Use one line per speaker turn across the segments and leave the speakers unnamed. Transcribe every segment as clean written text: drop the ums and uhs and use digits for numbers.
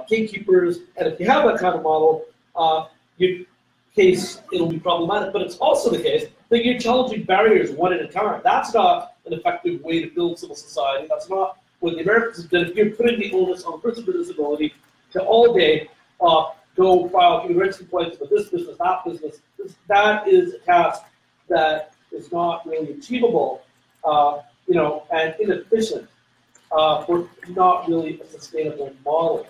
gatekeepers, and if you have that kind of model, your case, it'll be problematic. But it's also the case that you're challenging barriers one at a time. That's not an effective way to build civil society. That's not what the Americans have done. If you're putting the onus on persons with disability to all day go file human rights complaints with this business, that business, that is a task that is not really achievable, and inefficient, or not really a sustainable model.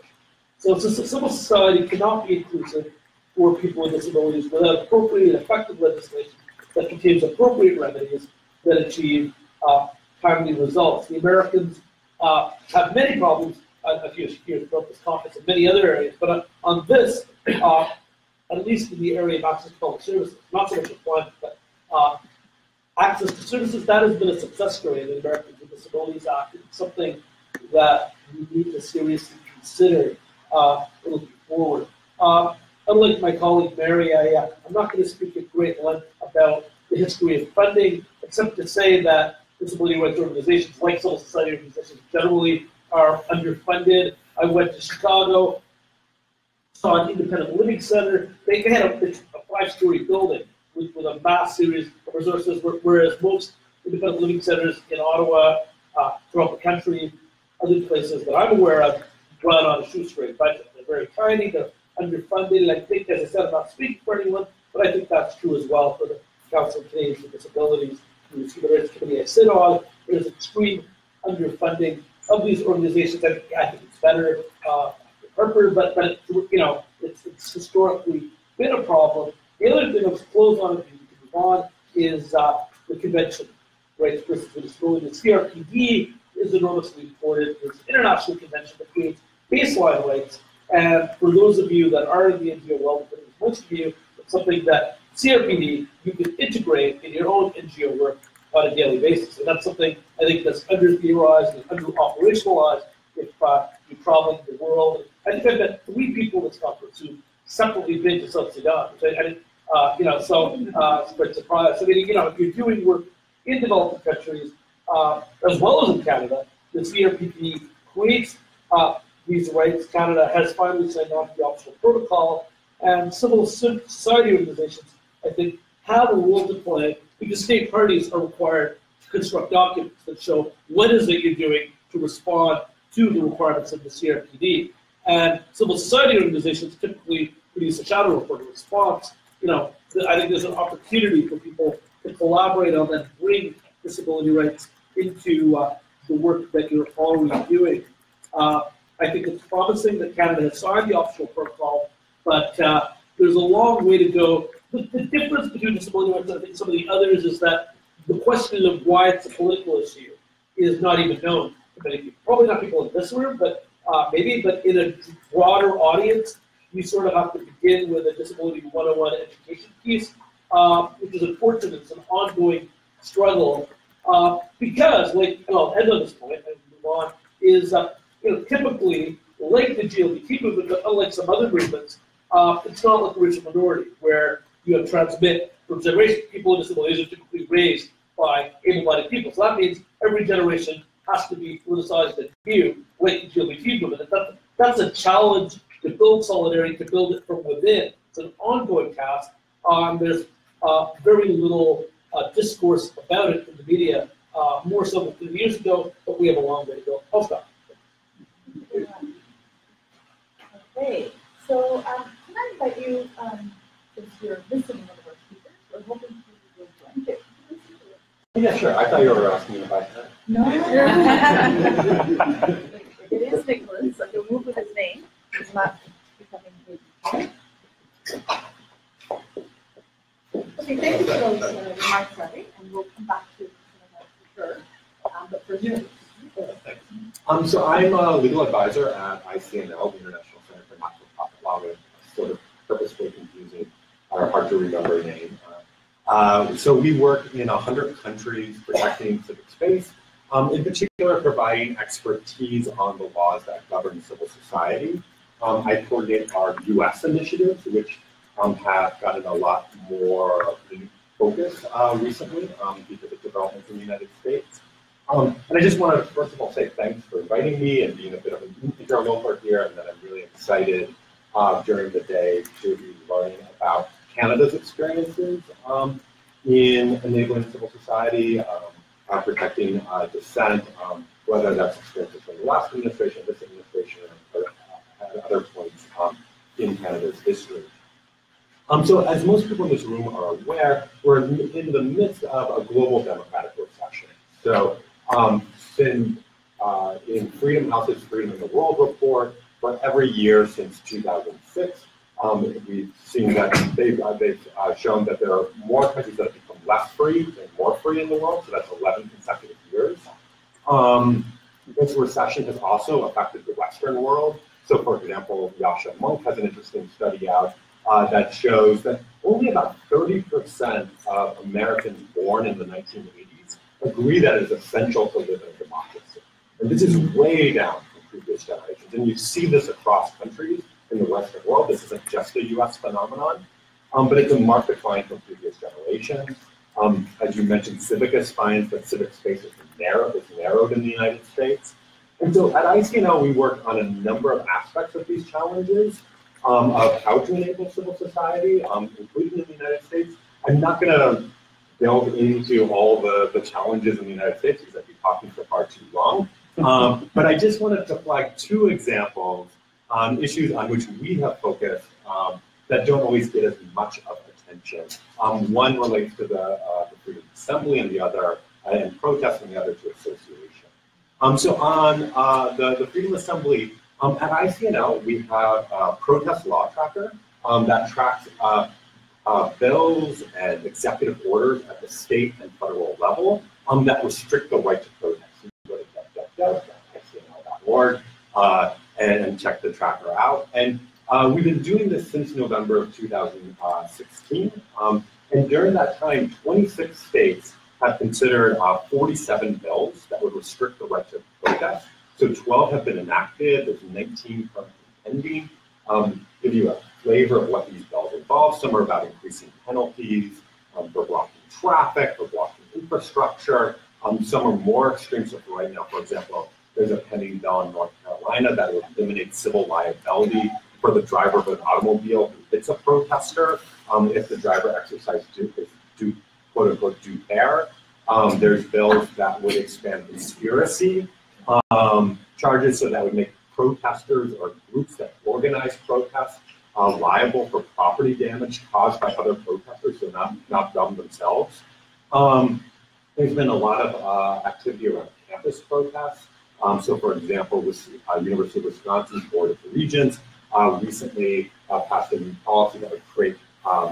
So civil society cannot be inclusive for people with disabilities without appropriate and effective legislation that contains appropriate remedies that achieve timely results. The Americans have many problems. I've here throughout this conference in many other areas, but on this, at least in the area of access to public services, not so much employment, but access to services, that has been a success story in the Americans with Disabilities Act. It's something that we need to seriously consider looking forward. Unlike my colleague Mary, I'm not going to speak at great length about the history of funding, except to say that disability rights organizations, like civil society organizations generally, are underfunded. I went to Chicago, saw an independent living center. They had a 5-story building with a mass series of resources, whereas most independent living centers in Ottawa, throughout the country, other places that I'm aware of, run on a shoestring budget. They're very tiny, they're underfunded, and I think, as I said, I'm not speaking for anyone, but I think that's true as well for the Council of Canadians with Disabilities, whose Human Rights Committee I sit on. There's extreme underfunding of these organizations. I think it's better Harper, but it's historically been a problem. The other thing I'll close on, if you can move on, is the convention, rights persons with disabilities. The CRPD is enormously important. It's an international convention that creates baseline rights. And for those of you that are in the NGO world, most of you, it's something that CRPD you can integrate in your own NGO work on a daily basis. And that's something I think that's under-theorized and under-operationalized if you're traveling the world. I think I've met 3 people in this conference who separately been to South Sudan, which I didn't, it's quite surprised. I mean, if you're doing work in developing countries, as well as in Canada, the CRPD creates these rights. Canada has finally signed on to the optional protocol, and civil society organizations, I think, have a role to play because state parties are required to construct documents that show what is it you're doing to respond to the requirements of the CRPD. And civil society organizations typically produce a shadow report in response. I think there's an opportunity for people to collaborate on and bring disability rights into the work that you're already doing. I think it's promising that Canada has signed the optional protocol, but there's a long way to go. The difference between disability rights and I think some of the others is that the question of why it's a political issue is not even known to many people. Probably not people in this room, but maybe, but in a broader audience, you sort of have to begin with a disability 101 education piece, which is unfortunate. It's an ongoing struggle because, I'll end on this point and move on, is typically, like the GLBT movement, but unlike some other movements, it's not like the rich minority, where you have transmit from generation. People with disabilities are typically raised by able-bodied people. So that means every generation has to be politicized and viewed like the GLBT movement. And that's a challenge to build solidarity, to build it from within. It's an ongoing task. There's very little discourse about it in the media, more so than 30 years ago, but we have a long way to go. I'll stop.
Okay, so can I invite you, since you're listening to one of our speakers, we're hoping to join it.
Yeah, sure. I thought you were asking me about that.
No. It is Nicholas, so he'll move with his name. He's not becoming big. Okay, thank you for those remarks, Larry, and we'll come back to that for sure. But for you.
So I'm a legal advisor at ICNL, the International Center for Not-for-Profit Law, with sort of purposefully confusing or hard to remember name. So we work in 100 countries protecting civic space, in particular providing expertise on the laws that govern civil society. I coordinate our US initiatives, which have gotten a lot more focus recently because of developments in the United States. And I just wanted to first of all say thanks for inviting me and being a bit of an interloper here, and that I'm really excited during the day to be learning about Canada's experiences in enabling civil society, protecting dissent, whether that's experiences from the last administration, this administration, or at other points in Canada's history. So as most people in this room are aware, we're in the midst of a global democratic recession. So in Freedom House's Freedom in the World report, for every year since 2006, we've seen that they've shown that there are more countries that have become less free and more free in the world, so that's 11 consecutive years. This recession has also affected the Western world. So for example, Yasha Monk has an interesting study out that shows that only about 30% of Americans born in the 1980s agree that it is essential to live in a democracy. And this is way down from previous generations. And you see this across countries in the Western world. This isn't just a US phenomenon, but it's a marked decline from previous generations. As you mentioned, Civicus finds that civic space is narrowed in the United States. And so at ICNL, we work on a number of aspects of these challenges of how to enable civil society, including in the United States. I'm not going to delve into all the challenges in the United States because I'd be talking for far too long. But I just wanted to flag two examples on issues on which we have focused that don't always get as much of attention. One relates to the Freedom Assembly and the other, and protest, and the other to association. So on the Freedom Assembly, at ICNL, we have a protest law tracker that tracks bills and executive orders at the state and federal level that restrict the right to protest. You go to www.icnl.org and check the tracker out. And we've been doing this since November of 2016. And during that time, 26 states have considered 47 bills that would restrict the right to protest. So 12 have been enacted, there's 19 currently pending. Give you a flavor of what these bills involve. Some are about increasing penalties for blocking traffic, for blocking infrastructure. Some are more extreme. So for right now, for example, there's a pending bill in North Carolina that would eliminate civil liability for the driver of an automobile who hits a protester if the driver exercised due quote unquote due care. There's bills that would expand conspiracy charges, so that would make protesters or groups that organize protests liable for property damage caused by other protesters, so not them themselves. There's been a lot of activity around campus protests. So for example, University of Wisconsin's Board of Regents recently passed a new policy that would create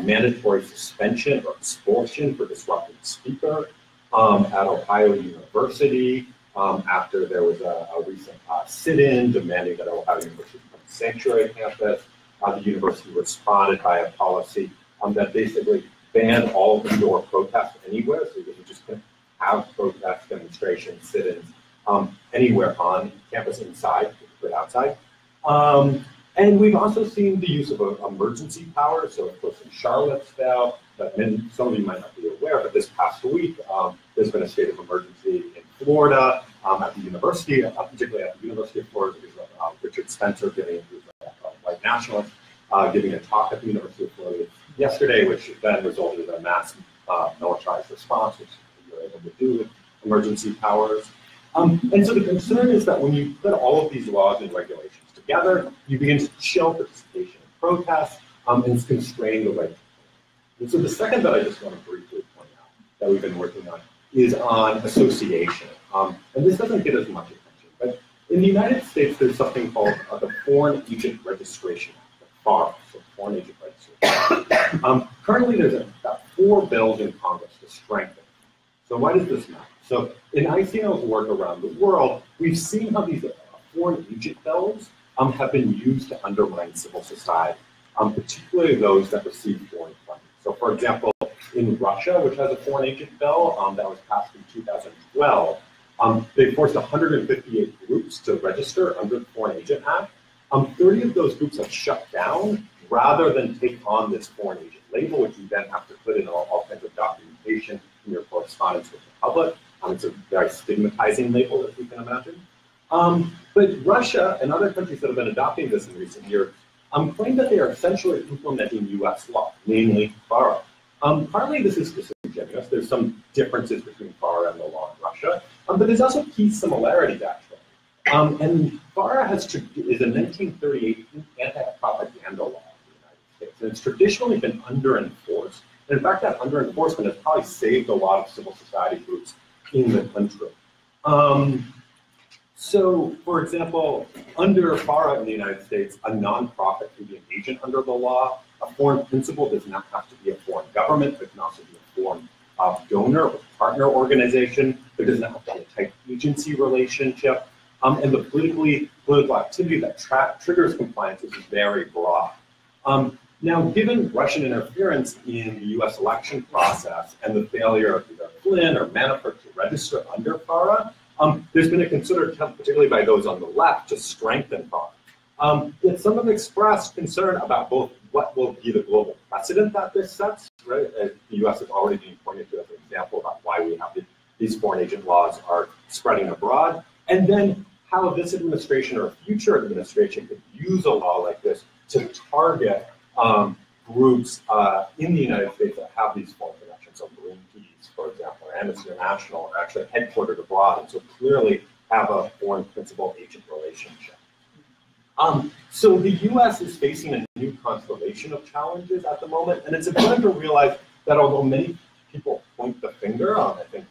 mandatory suspension or expulsion for disrupting speaker at Ohio University after there was a recent sit-in demanding that Ohio University become a sanctuary campus. The university responded by a policy that basically banned all indoor protests anywhere, so you just couldn't have protests, demonstrations, sit-ins anywhere on campus inside, but outside. And we've also seen the use of emergency power. So of course in Charlottesville, some of you might not be aware, but this past week, there's been a state of emergency in Florida at the university, particularly at the University of Florida, because of Richard Spencer who's a white nationalist, giving a talk at the University of Florida yesterday, which then resulted in a mass militarized response, which we were able to do with emergency powers. And so the concern is that when you put all of these laws and regulations together, you begin to chill participation in protests and constrain the right to protest. And so the second that I just want to briefly point out that we've been working on is on association. And this doesn't get as much attention, but in the United States, there's something called the Foreign Agent Registration Act, the FAR, so Foreign Agent Registration Act. Currently, there's about 4 bills in Congress to strengthen. So why does this matter? So in ICNL's work around the world, we've seen how these foreign agent bills have been used to undermine civil society, particularly those that receive foreign funding. So for example, in Russia, which has a foreign agent bill that was passed in 2012, they forced 158 groups to register under the Foreign Agent Act. 30 of those groups have shut down rather than take on this foreign agent label, which you then have to put in all kinds of documentation in your correspondence with the public It's a very stigmatizing label, as you can imagine. But Russia and other countries that have been adopting this in recent years claim that they are essentially implementing US law, namely FARA. Partly this is disingenuous. There's some differences between FARA and the law in Russia, but there's also key similarities, actually. And FARA is a 1938 anti-propaganda law in the United States, and it's traditionally been under-enforced. And in fact, that under-enforcement has probably saved a lot of civil society groups in the country. So, for example, under FARA in the United States, a nonprofit can be an agent under the law. A foreign principal does not have to be a foreign government. It can also be a foreign donor or partner organization. There does not have to be a type agency relationship. And the political activity that triggers compliance is very broad. Now, given Russian interference in the US election process and the failure of either Flynn or Manafort to register under FARA, there's been a concerted attempt, particularly by those on the left, to strengthen FARA. Yet some have expressed concern about both what will be the global precedent that this sets, right? As the US has already been pointed to as an example about why we have these foreign agent laws are spreading abroad, and then how this administration or a future administration could use a law like this to target groups in the United States that have these foreign connections. So Greenpeace, for example, or Amnesty International are actually headquartered abroad, and so clearly have a foreign principal agent relationship. So the U.S. is facing a new constellation of challenges at the moment, and it's important to realize that although many people point the finger, I think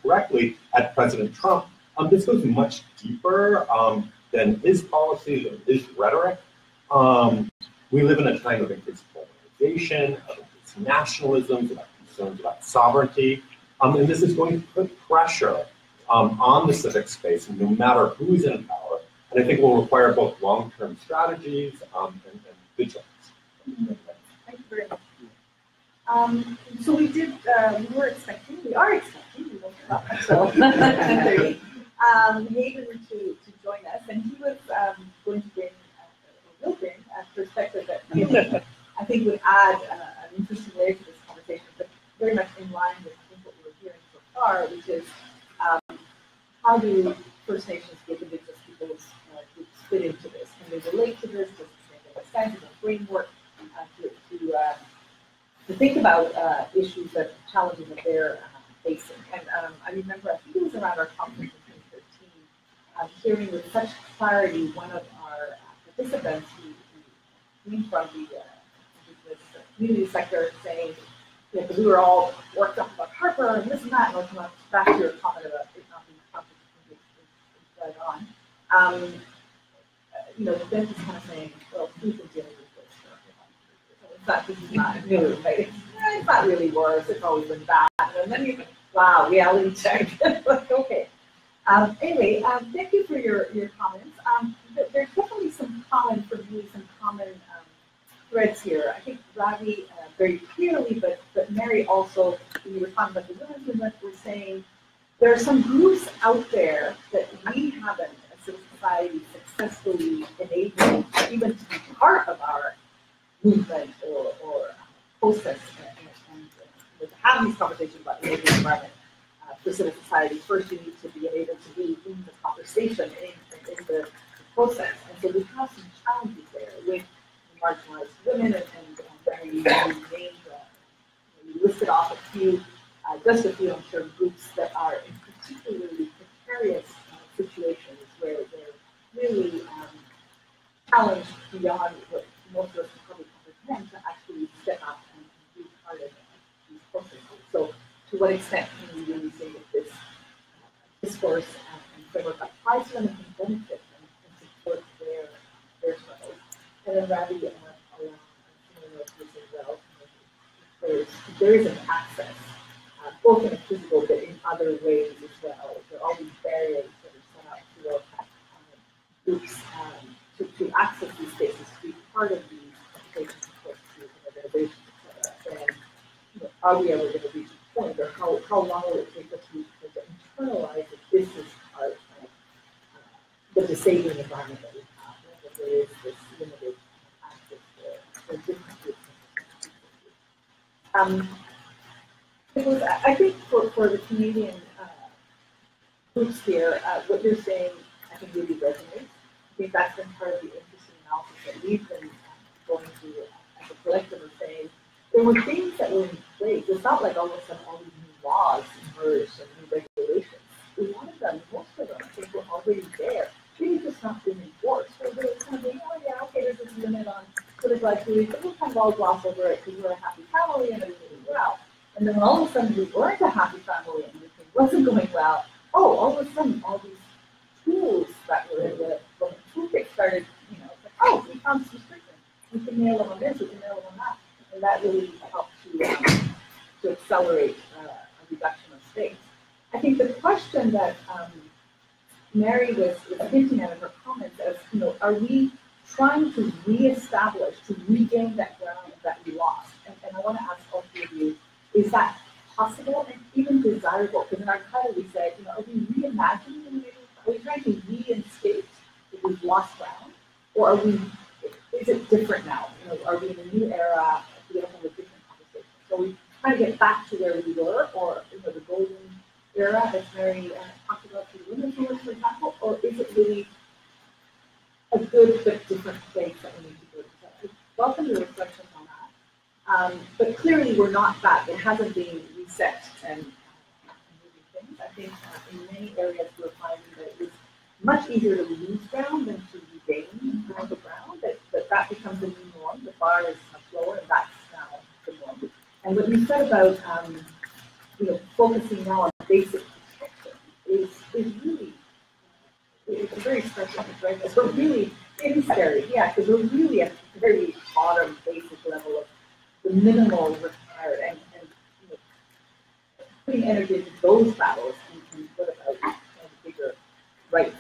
correctly, at President Trump, this goes much deeper than his policies and his rhetoric. We live in a time of increased polarization, of increased nationalisms, about concerns about sovereignty, and this is going to put pressure on the civic space, no matter who's in power. And I think will require both long-term strategies and vigilance.
Thank you very much. So we are expecting, we won't stop until 10:30, Hayden to join us, and he was going to bring, a perspective that I think would add an interesting layer to this conversation, but very much in line with I think what we were hearing so far, which is how do First Nations, the indigenous peoples groups fit into this? Can they relate to this? Does it make sense as a framework to think about issues that challenges that they're facing? And I remember, I think it was around our conference in 2013, hearing with such clarity one of our participants who came from the community sector saying, because we were all worked up about Harper and this and that, and I'll come back to your comment about it not being right on. Then just kind of saying, well, who's been dealing with this? This is not new, right? It's not really worse. It's always been bad. And then you think, wow, reality check. Like, okay. Anyway, thank you for your comments. There's definitely some common threads here. I think Ravi very clearly, but Mary also, when you were talking about the women's movement, were saying there are some groups out there that we haven't, as a society, successfully enabled even to be part of our movement or process and to have these conversations about the enabling environment for civil society. First, you need to be able to be in the conversation, in the process. And so we have some challenges there with marginalized women and Mary, you named, you listed off a few, just a few, I'm sure, groups that are in particularly precarious situations where they're really challenged beyond what most of us can probably comprehend to actually step up and be part of these processes. So, to what extent can we really say that this discourse and framework applies to them and can benefit them and support their struggles? And then Ravi, along similar to this as well, there is an access, both in a physical but in other ways as well. There are all these barriers that are set up to groups to access these spaces, to be part of these education support groups and organizations, etc. And are we ever going to reach a point, or how long will it take us to internalize that this is part of the disabling environment that we have, that there is this limited access for different groups. suppose I think for the Canadian groups here, what you're saying, I think really resonates. I think that's been part of the interesting analysis that we've been going through as a collective of saying there were things that were in place. It's not like all of a sudden all these new laws emerged and new regulations. A lot of them, most of them, I think were already there. They've just not been enforced. So they were kind of being, oh yeah, okay, there's this limit on political activity, but we'll kind of all gloss over it because we're a happy family and everything is well. And then when all of a sudden we weren't a happy family and everything wasn't going well, oh, all of a sudden all these tools that were in the toolkit started, like, oh, we found some restrictions. We can nail them on this, we can nail them on that. And that really helped to accelerate a reduction of space. I think the question that Mary was hinting at in her comments as, are we trying to reestablish, to regain that ground that we lost? And I want to ask all three of you, is that possible and even desirable? Because in our title we said, are we reimagining, are we trying to reinstate if we've lost ground? Or is it different now? Are we in a new era? Do we have a different conversation? So we trying to get back to where we were, or the golden era, as Mary talked about through women's movement, for example, or is it really a good but different place that we need to go to? So I welcome your reflections on that. But clearly we're not back. It hasn't been reset and moving things. I think in many areas we're finding that it is much easier to lose ground than to regain the ground. That becomes the new norm. The bar is much lower, and that's now the norm. And what you said about focusing now on basic protection is really, it's a very special thing, right? Because it is scary, yeah, because we're really at the very bottom basic level of the minimal required, and putting energy into those battles and what about bigger rights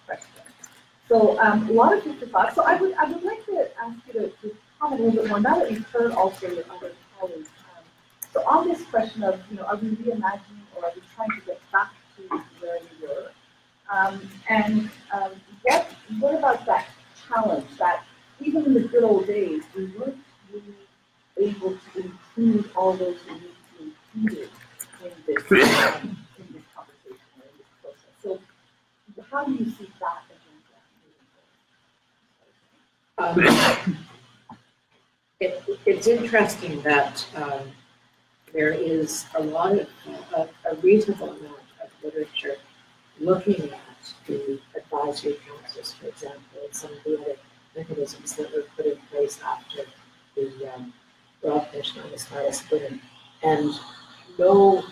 questions. So a lot of future thoughts. So I would like to ask you to comment a little bit more now that you've heard also your other colleagues. So on this question of, are we reimagining or are we trying to get back to where we were? What about that challenge that even in the good old days, we weren't really able to include all those who need to be included in this conversation or in this process? So how do you see that agenda?
It's interesting that there is a lot of a reasonable amount of literature looking at the advisory councils, for example, and some of the other mechanisms that were put in place after the Royal Commission on the Status of Women. And no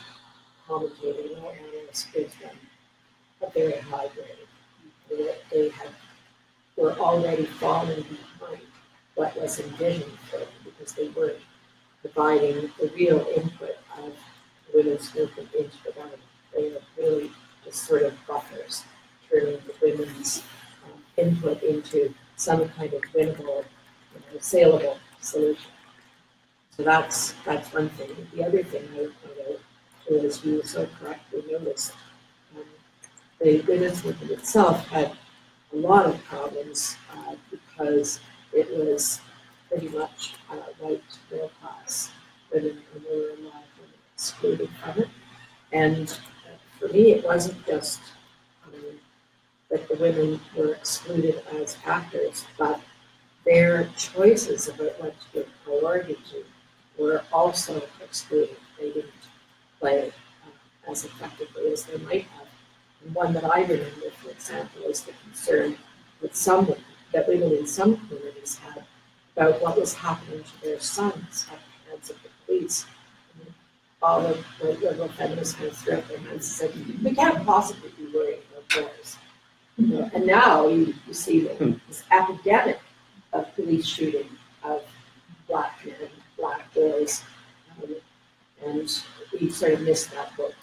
commentator, no analyst gives them a very high grade. They were already falling behind what was envisioned for them because they weren't providing the real input of women's movement into the government. They were really just sort of buffers, turning the women's input into some kind of winnable, saleable solution. So that's one thing. The other thing I would point out is you so correctly noticed the women's movement itself had a lot of problems because it was pretty much white middle class women who were alive and excluded from it. And for me, it wasn't just that the women were excluded as actors, but their choices about what to give priority to were also excluded. They didn't play as effectively as they might have. And one that I remember, for example, is the concern that women in some communities had about what was happening to their sons at the hands of the police. And all of the liberal feminists kind of threw up their hands and said, we can't possibly be worried about boys. And now you see this epidemic of police shooting of black men, black boys, and we sort of missed that book.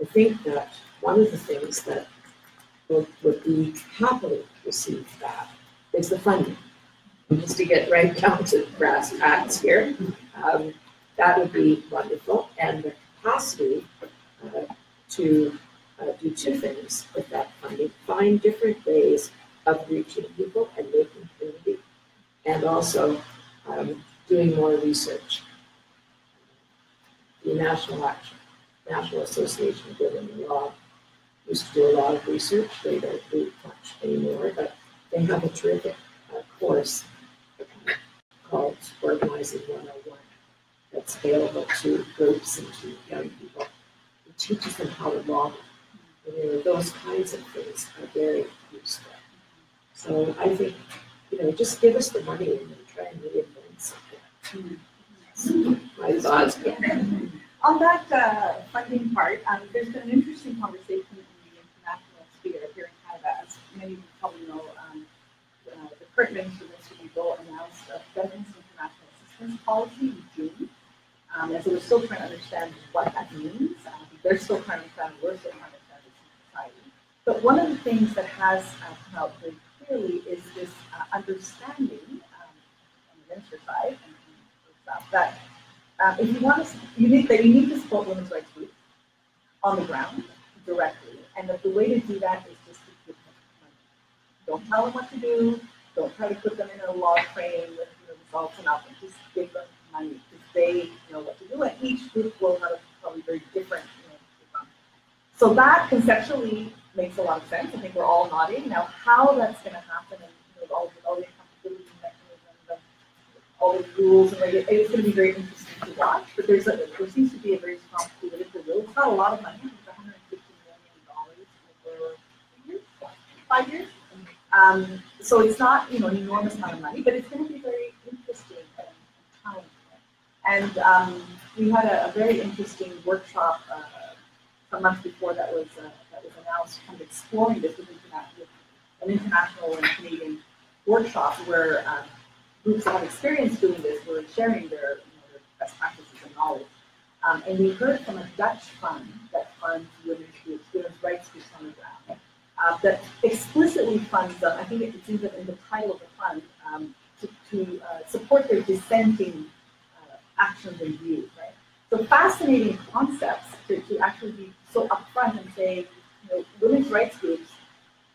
I think that one of the things that would be happily received back is the funding. Just to get right down to brass tacks here, that would be wonderful, and the capacity to do two things with that funding: find different ways of reaching people and making community, and also doing more research. The National Association of Women in Law used to do a lot of research. They don't do much anymore, but they have a terrific course called Organizing 101 that's available to groups and to young people. It teaches them how to lobby. And those kinds of things are very useful. So I think, just give us the money and then try and reinvent something. My thoughts.
On that funding part, there's been an interesting conversation in the international sphere here in Canada. As many of you probably know, the current Minister, Mr. Legault, announced a feminist international assistance policy in June. And so we're still trying to understand what that means. They're still trying to understand, we're still trying to understand this in society. But one of the things that has come out very clearly is this understanding on the minister side and that if you want to, you need to support women's rights groups on the ground directly, and that the way to do that is just to give them money. Don't tell them what to do. Don't try to put them in a law frame with results and outcomes. Just give them money because they know what to do, and each group will have probably very different. So that conceptually makes a lot of sense. I think we're all nodding. Now, how that's going to happen and all the accountability mechanisms, all the rules and regulations, it's going to be very interesting to watch. But there seems to be a very strong political will. It's not a lot of money. It's $150 million over 5 years. So it's not an enormous amount of money, but it's going to be very interesting and challenging. And we had a very interesting workshop a month before that was announced, kind of exploring this with an international and Canadian workshop where groups that have experience doing this were sharing their best practices and knowledge. And we heard from a Dutch fund that funds women's groups, women's rights groups on the ground, that explicitly funds them. I think it's even in the title of the fund to support their dissenting actions and views, right? So fascinating concepts to actually be so upfront and say, women's rights groups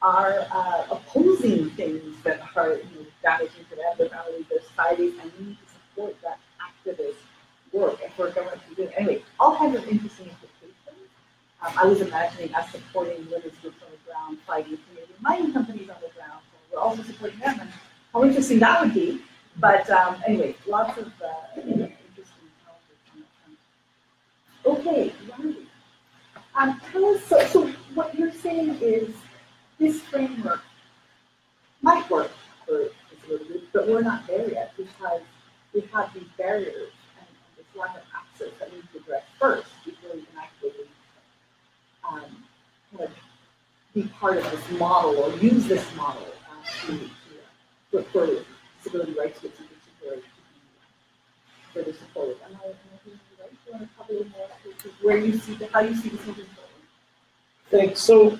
are opposing things that are damaging to them, their families, their societies, and we need to support that activist work and for government to do it. Anyway, all kinds of interesting implications. I was imagining us supporting women's groups on the ground, fighting Canadian mining companies on the ground. So we're also supporting them, and how interesting that would be. But anyway, lots of interesting challenges on that front. Okay, Randy. Tell us, so what you're saying is this framework might work for disability groups, but we're not there yet because we have these barriers and this lack of access that we need to address first before we can actually kind of be part of this model or use this model for disability rights groups in particular to be further supported. Am I thinking right? Do you want to talk a little more about where you see how you see this moving forward?
Thanks. So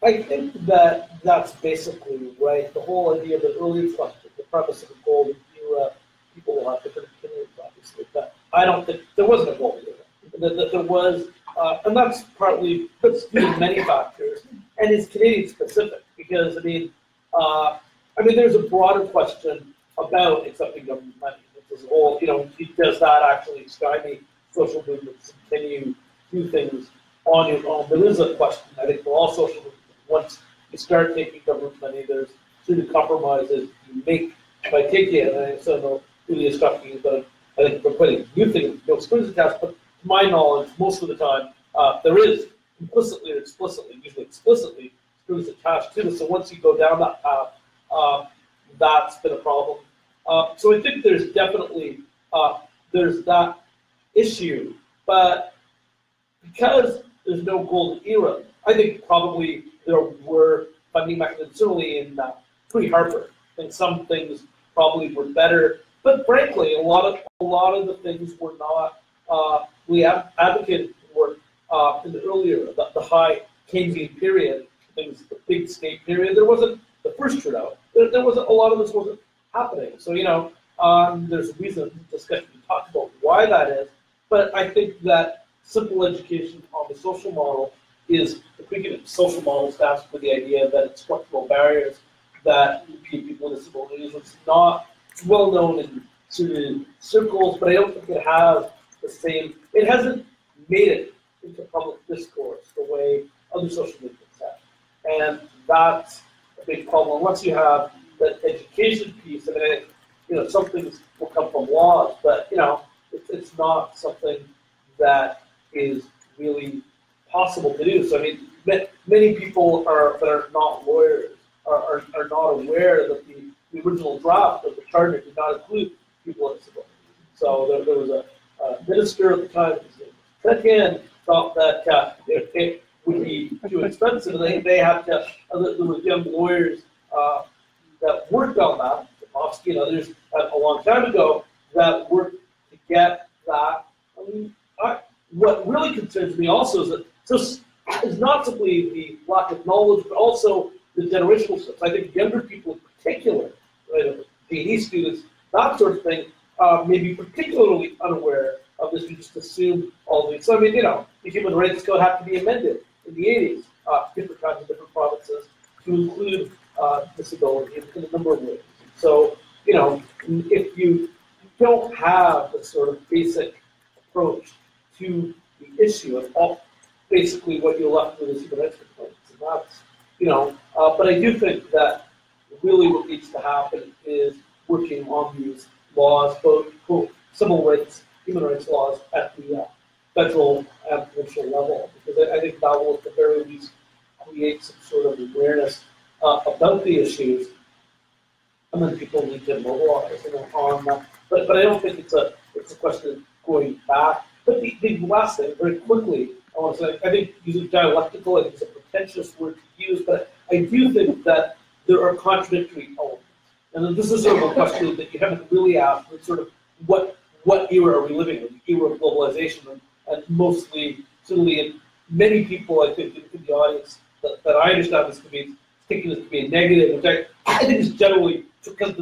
I think that that's basically right. The whole idea of the earlier question, the premise of the golden era, people will have different opinions, obviously, but I don't think there wasn't a golden era. That there was, and that's partly, that's due to many factors, and it's Canadian specific because there's a broader question about accepting government money. This is all, does that actually stymie social movements and can you do things on your own? There is a question, I think, for all social movements. Once you start taking government money, there's certain compromises you make by taking it. And I still know really instructing, but I think we're quite a new thing, no strings attached. But to my knowledge, most of the time, there is implicitly or explicitly, usually explicitly, strings attached to this. So once you go down that path, that's been a problem. So I think there's definitely there's that issue, but because there's no golden era, I think probably there were funding mechanisms, certainly in pre-Harper, and some things probably were better. But frankly, a lot of the things were not we advocated for in the earlier the high Keynesian period, things the big state period. There wasn't the first Trudeau. There wasn't a lot of this wasn't happening. So there's a reason discussion to talk about why that is. But I think that simple education on the social model is the precondition. Social model stands for the idea that it's structural barriers that impede people with disabilities. It's not well known in certain circles, but I don't think it has the same. It hasn't made it into public discourse the way other social movements have. And that's a big problem. Once you have the education piece, I mean, some things will come from laws, but it's not something that is really possible to do. So I mean, many people that are not lawyers are not aware that the original draft of the charter did not include people with disabilities. So there was a minister at the time, Trent, thought that it would be too expensive, and they had to. There were young lawyers that worked on that, Oski and others, a long time ago, that worked to get that. I mean, what really concerns me also is that this is not simply the lack of knowledge, but also the generational shifts. I think younger people in particular, right, PhD students, that sort of thing, may be particularly unaware of this. We just assume all these. So I mean, the Human Rights Code had to be amended in the 80s, different kinds of different provinces, to include disability in a number of ways. So, if you don't have the sort of basic approach to the issue, and basically what you're left with is human rights complaints, and that's, but I do think that really what needs to happen is working on these laws, both civil rights, human rights laws at the federal and provincial level, because I think that will at the very least create some sort of awareness about the issues, and then people need to mobilize on that. But I don't think it's a question of going back. But the last thing, very quickly, I want to say, I think using dialectical, I think it's a pretentious word to use, but I do think that there are contradictory elements. And this is sort of a question that you haven't really asked, but sort of what era are we living in? The era of globalization, and mostly, certainly in many people, I think, in the audience that I understand this to be, thinking this to be a negative, which I think is generally, because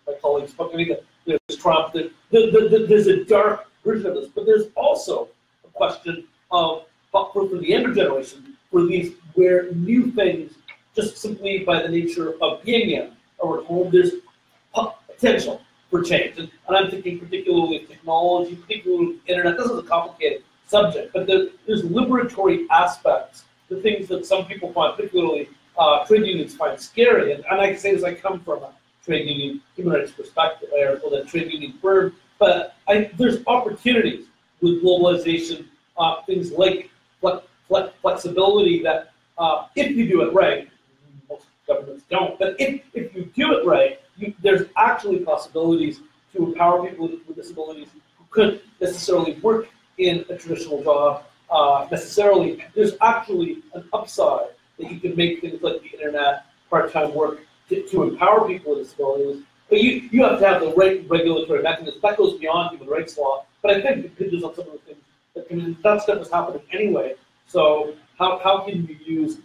my colleagues spoke, I mean, there's Trump, there's a dark version of this, but there's also a question of, for the younger generation, for these where new things, just simply by the nature of being in or at home, there's potential for change. And I'm thinking particularly of technology, particularly the internet. This is a complicated subject, but there's liberatory aspects, the things that some people find, particularly trade unions, find scary. And I can say this, I come from a trade union human rights perspective, or the trade union firm, but there's opportunities with globalization, things like flexibility that if you do it right, most governments don't, but if you do it right, there's actually possibilities to empower people with disabilities who couldn't necessarily work in a traditional job necessarily. There's actually an upside that you can make things like the internet, part-time work to empower people with disabilities. But you have to have the right regulatory mechanism. That goes beyond human rights law. But I think it hinges on some of the things that stuff is happening anyway. So how can you use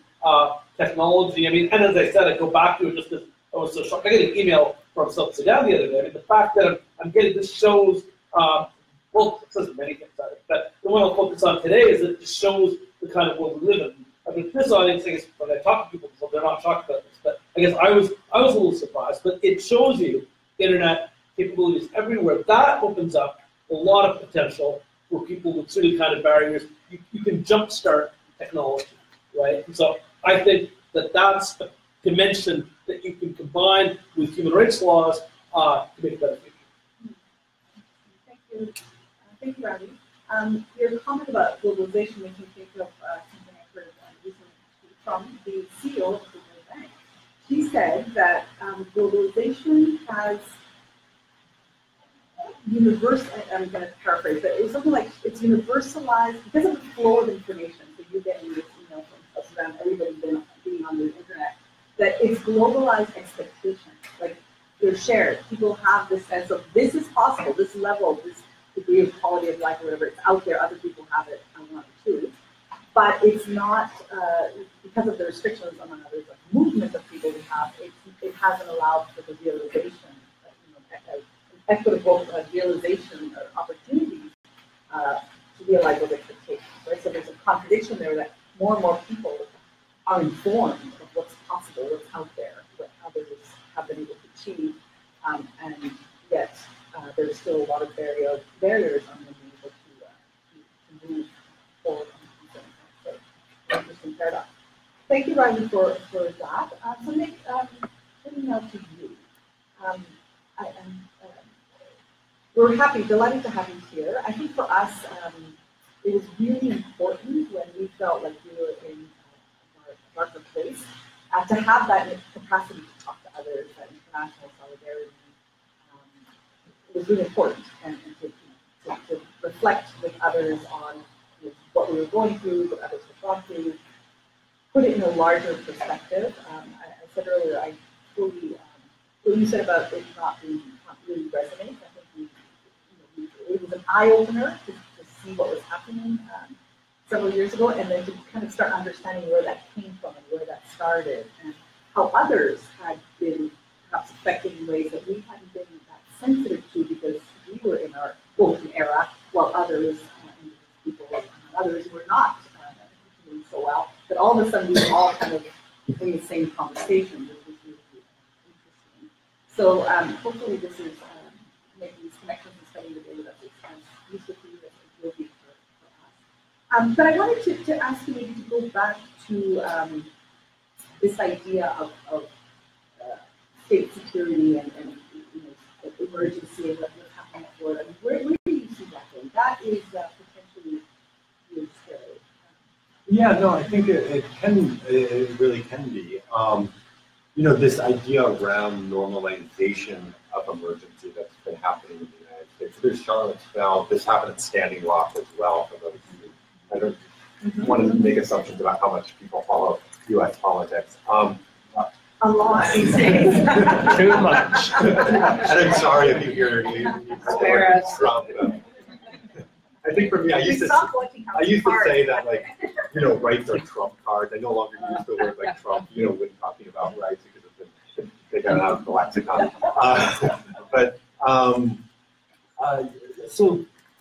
technology? I mean, and as I said, I go back to it just because I was so shocked. I got an email from South Sudan the other day. I mean, the fact that I'm getting this shows, well, it says many things on it, but the one I'll focus on today is that it just shows the kind of world we live in. I mean, this audience, I guess, when I talk to people, so they're not shocked about this, but I guess I was a little surprised. But it shows you internet capabilities everywhere. That opens up a lot of potential for people with certain kind of barriers. You can jumpstart technology, right? And so I think that that's a dimension that you can combine with human rights laws to make a better future.
Thank you. Thank you, Ravi. Your comment about globalization makes me think of something I heard recently from the CEO of the World Bank. She said that globalization has I'm going to paraphrase, but it was something like it's universalized because of the flow of information. So you get this email from South Sudan, everybody being on the internet, that it's globalized expectation. Like they're shared. People have this sense of this is possible, this level, this degree of quality of life, or whatever. It's out there. Other people have it. I want it too. But it's not because of the restrictions, among others, like movement of people we have. It hasn't allowed for the realization. Equitable realization or opportunities to realize those expectations, right? So there's a contradiction there that more and more people are informed of what's possible, what's out there, what others have been able to achieve, and yet there's still a lot of barriers on being able to move thank you, Riley, for that. So Nick, turning now to you. We're delighted to have you here. I think for us, it was really important when we felt like we were in a darker place to have that capacity to talk to others, that international solidarity. It was really important, and to reflect with others on what we were going through, what others had gone through, put it in a larger perspective. I said earlier, I fully, what you said about it not really resonate. I think it was an eye-opener to see what was happening several years ago, and then to kind of start understanding where that came from and where that started, and how others had been perhaps affected in ways that we hadn't been that sensitive to because we were in our golden era, while others, others were not doing so well. But all of a sudden, we were all kind of in the same conversation, which was really interesting. So hopefully, this is making these connections and spending the day with us as useful for you as it will be for us. But I wanted to ask you maybe to go back to this idea of state security and emergency and what's happening at Florida. Where do you see that going? That is potentially really scary.
Yeah, no, I think it really can be. This idea around normalization of emergency that's been happening in the United States. There's Charlottesville. This happened at Standing Rock as well. For those who, I don't want to make assumptions about how much people follow U.S. politics.
A lot these days.
Too much. And I'm sorry if you hear Trump. I think for me, I used to say that, like, rights are Trump cards. I no longer use the word like Trump, when talking about rights because they got out of the lexicon.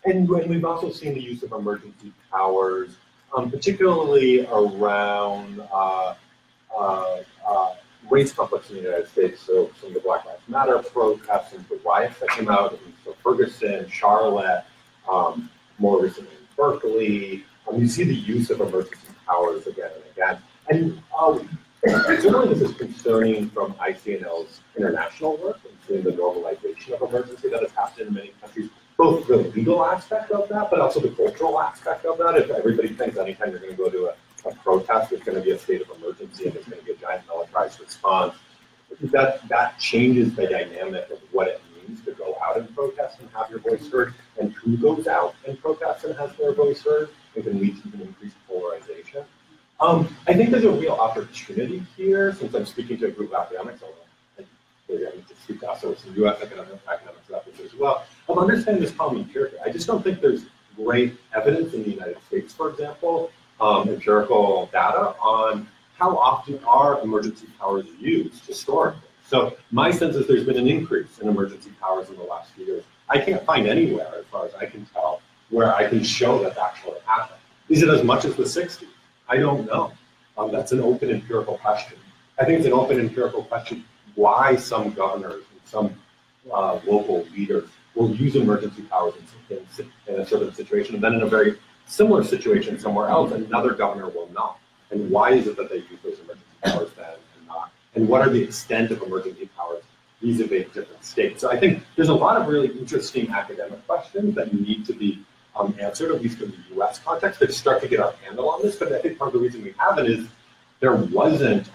And we've also seen the use of emergency powers, particularly around race conflicts in the United States. So some of the Black Lives Matter protests and the riots that came out, so Ferguson, Charlotte, more recently in Berkeley. You see the use of emergency powers again and again. And certainly this is concerning from ICNL's international work and seeing the normalization of emergency that has happened in many countries, both the legal aspect of that, but also the cultural aspect of that. If everybody thinks anytime you're going to go to a protest, there's going to be a state of emergency and there's going to be a giant militarized response, that changes the dynamic of what it means to go out and protest and have your voice heard, and who goes out and protests and has their voice heard. It can lead to an increased polarization. I think there's a real opportunity here, since I'm speaking to a group of academics, although maybe I need to speak to also some U.S. academics about this as well. I'm understanding this problem empirically. I just don't think there's great evidence in the United States, for example, empirical data on how often are emergency powers used historically. So my sense is there's been an increase in emergency powers in the last few years. I can't find anywhere, as far as I can tell, where I can show that actually happened. Is it as much as the 60s? I don't know. That's an open empirical question. I think it's an open empirical question why some governors and some local leaders will use emergency powers in a certain situation, and then in a very similar situation somewhere else, another governor will not. And why is it that they use those emergency powers then and not? And what are the extent of emergency powers vis-a-vis different states? So I think there's a lot of really interesting academic questions that need to be answered, at least in the U.S. context, to start to get our handle on this. But I think part of the reason we haven't is there wasn't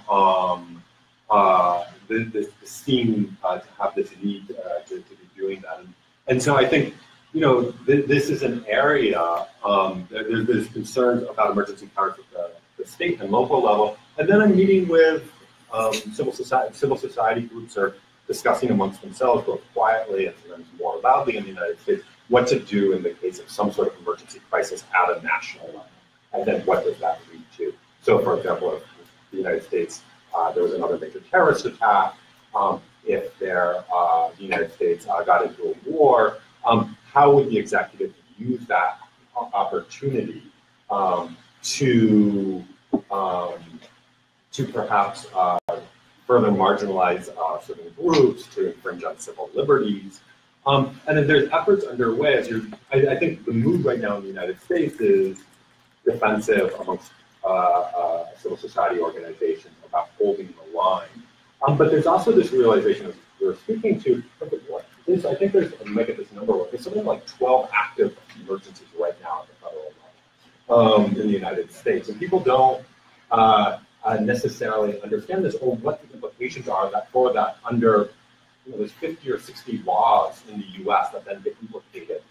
this seem to have this need to be doing that. And so I think, this is an area, there's concerns about emergency powers at the state and local level. And then I'm meeting with civil society groups are discussing amongst themselves, both quietly and sometimes more loudly in the United States, what to do in the case of some sort of emergency crisis at a national level. And then what does that lead to? So, for example, if the United States, there was another major terrorist attack, if the United States got into a war, how would the executive use that opportunity to perhaps further marginalize certain groups, to infringe on civil liberties? And then there's efforts underway. I think the mood right now in the United States is defensive amongst civil society organizations about holding the line. But there's also this realization, as we're speaking to, I think there's, I might get this number wrong, there's something like 12 active emergencies right now at the federal level in the United States. And people don't necessarily understand this or what the implications are for that under, there's 50 or 60 laws in the US that then get implicated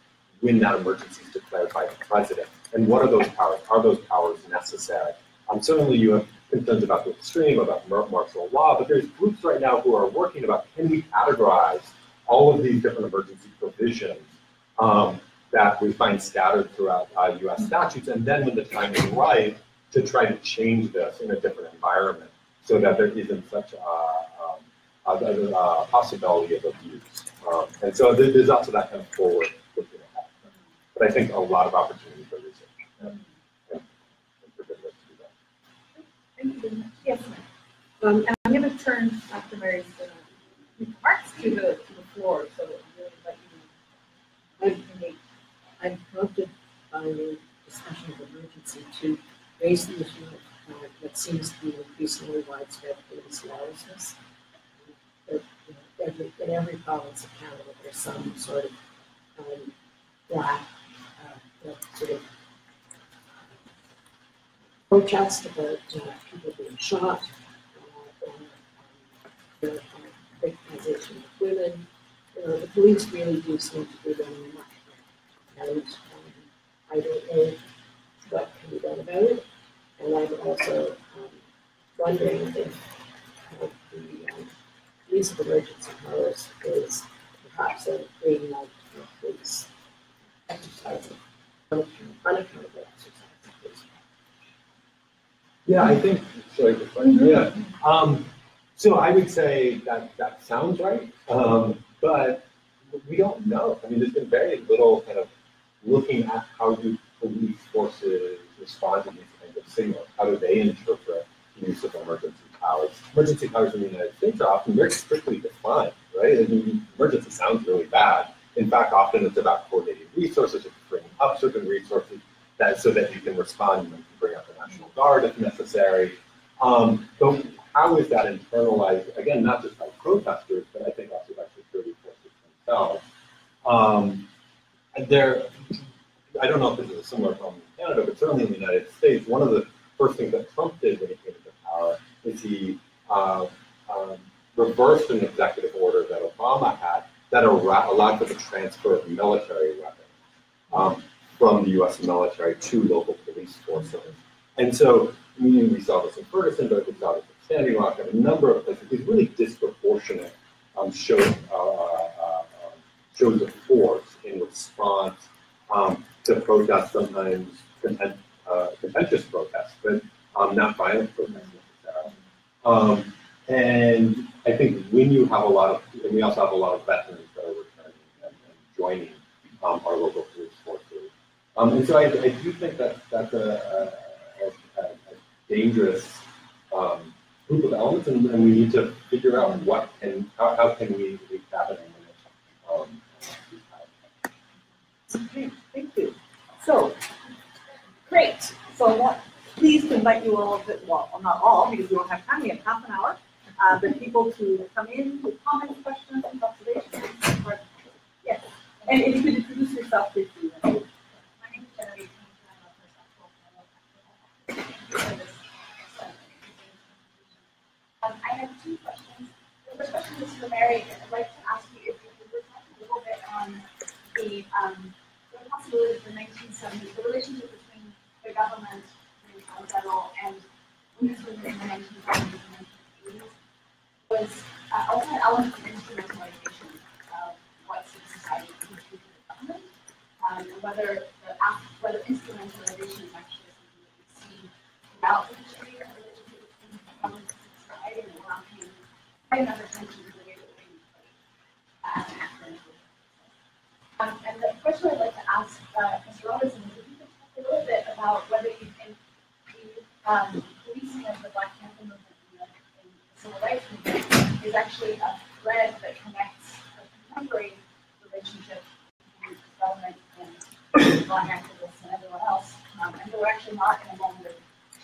when that emergency is declared by the president. And what are those powers? Are those powers necessary? Certainly you have concerns about the extreme, about martial law, but there's groups right now who are working about, can we categorize all of these different emergency provisions that we find scattered throughout US statutes, and then when the time is right, to try to change this in a different environment so that there isn't such a possibility of abuse. And so there's also that kind of forward looking ahead. But I think a lot of opportunity for research. And for business to do that.
Thank you very much. Yes, ma'am. And I'm going to turn Dr. Mary's remarks to the floor, so I'm really invite you.
I'm prompted by the discussion of emergency to raise the issue of what seems to be increasingly widespread police lawlessness. In every province of Canada, there's some sort of black sort of protest about people being shot, the victimization of women. The police really do seem to be running much better. And I don't know what can be done about it. And I'm also wondering if the use of emergency powers is perhaps a green light for police exercising unaccountable exercise.
Yeah, I think, yeah. So I would say that sounds right, but we don't know. I mean, there's been very little kind of looking at how do police forces respond to these kinds of signals. How do they interpret the use of emergency powers? Emergency powers in the United States are often very strictly defined, right? I mean, emergency sounds really bad. In fact, often it's about coordinating resources, or bringing up certain resources so that you can respond and you can bring up the National Guard if necessary. But how is that internalized, again, not just by protesters, but I think also by security forces themselves? I don't know if this is a similar problem in Canada, but certainly in the United States, one of the first things that Trump did when he came into power is he reversed an executive order that Obama had that allowed for the transfer of military weapons from the U.S. military to local police forces. And so we saw this in Ferguson, but we saw this in Standing Rock, and a number of places. These really disproportionate shows of force in response to protests, sometimes contentious protests, but not violent protests necessarily. And I think when you have a lot of, and we also have a lot of veterans that are returning and joining our local police forces. And so I do think that's a dangerous group of elements, and we need to figure out how can we make that an
Okay, thank you. So, great. So I want please to invite you all, well, not all, because we don't have time, we have half an hour, but people to come in with comments, questions, and observations. Yes, and if you could introduce yourself, please do. My name is Jenny.
I have two questions. The first question is for Mary, and I'd like to ask you if you could reflect a little bit on the possibility of the 1970s, the relationship between the government, the federal, and women's movement in the 1970s and 1980s was also an element of instrumentalization of what civil society could do to the government, and whether instrumentalization is actually something that we see throughout the history of the relationship between government and society, and we're not paying quite enough attention to the way that we and the question I'd like to ask Mr. Robinson is if you could talk a little bit about whether you think the policing of the Black Panther movement in the civil rights movement is actually a thread that connects a contemporary relationship between government and Black activists and everyone else, and we're actually not in a moment of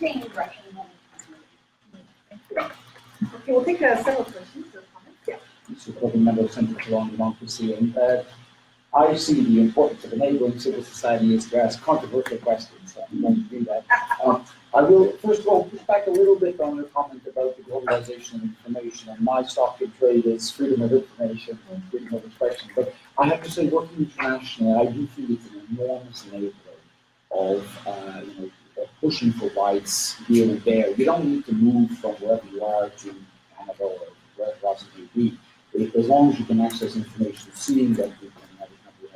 changing direction in one
Thank you. Okay, we'll take several questions or comments. Yeah.
Mr. Corbin, member of Central Toronto Democracy, and I see the importance of enabling civil society is to ask controversial questions, so I'm going to do that. I will, first of all, push back a little bit on your comment about the globalization of information, and my stock in trade is freedom of information and freedom of expression. But I have to say, working internationally, I do feel it's an enormous enabler of pushing for rights here and there. You don't need to move from wherever you are to Canada or wherever else it may be. As long as you can access information, seeing that you can have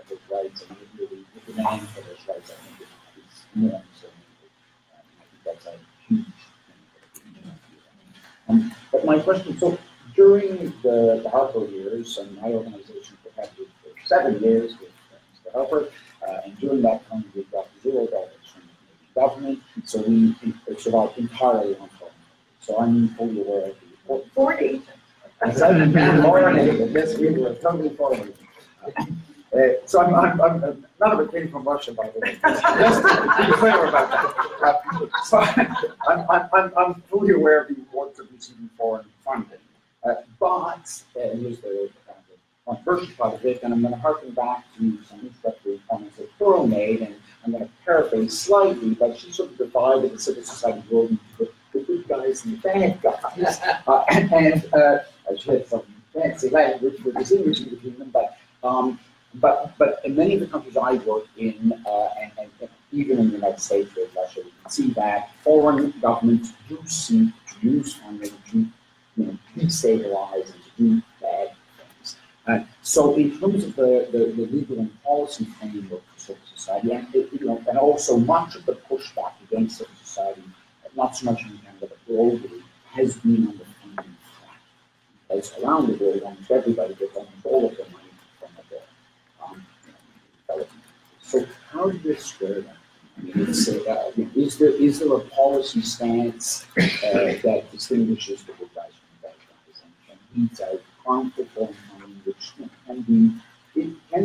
those rights and really the demand for those rights, I think is enormous. I think that's a huge thing. But my question, so during the Harper years, and my organization protected for 7 years with Mr. Harper, and during that time we got $0 from the Canadian government, so we survived entirely on foreign. So I'm fully aware of the importance.
40.
Yes, we were totally foreign. So I'm none of it came from Russia, by the way. Just to be clear about that. So I'm fully aware of the importance of receiving foreign funding. But here's the controversial part of it, and I'm going to harken back to some introductory comments that Pearl made, and I'm going to paraphrase slightly, but she sort of divided the civil society world into the good guys and the bad guys. She had some fancy language for distinguishing between them, but in many of the countries I work in, and even in the United States or Russia, we can see that foreign governments do seek to use funding to destabilize and to do bad things. So in terms of the legal and policy framework for civil society, and also much of the pushback against civil society, not so much in Canada but globally, has been on the funding front. Because around the world, almost everybody gets almost all of their money from the So how do you square that? I mean, is there a policy stance that distinguishes the good guys from the bad guys and weeds out harmful foreign money, which can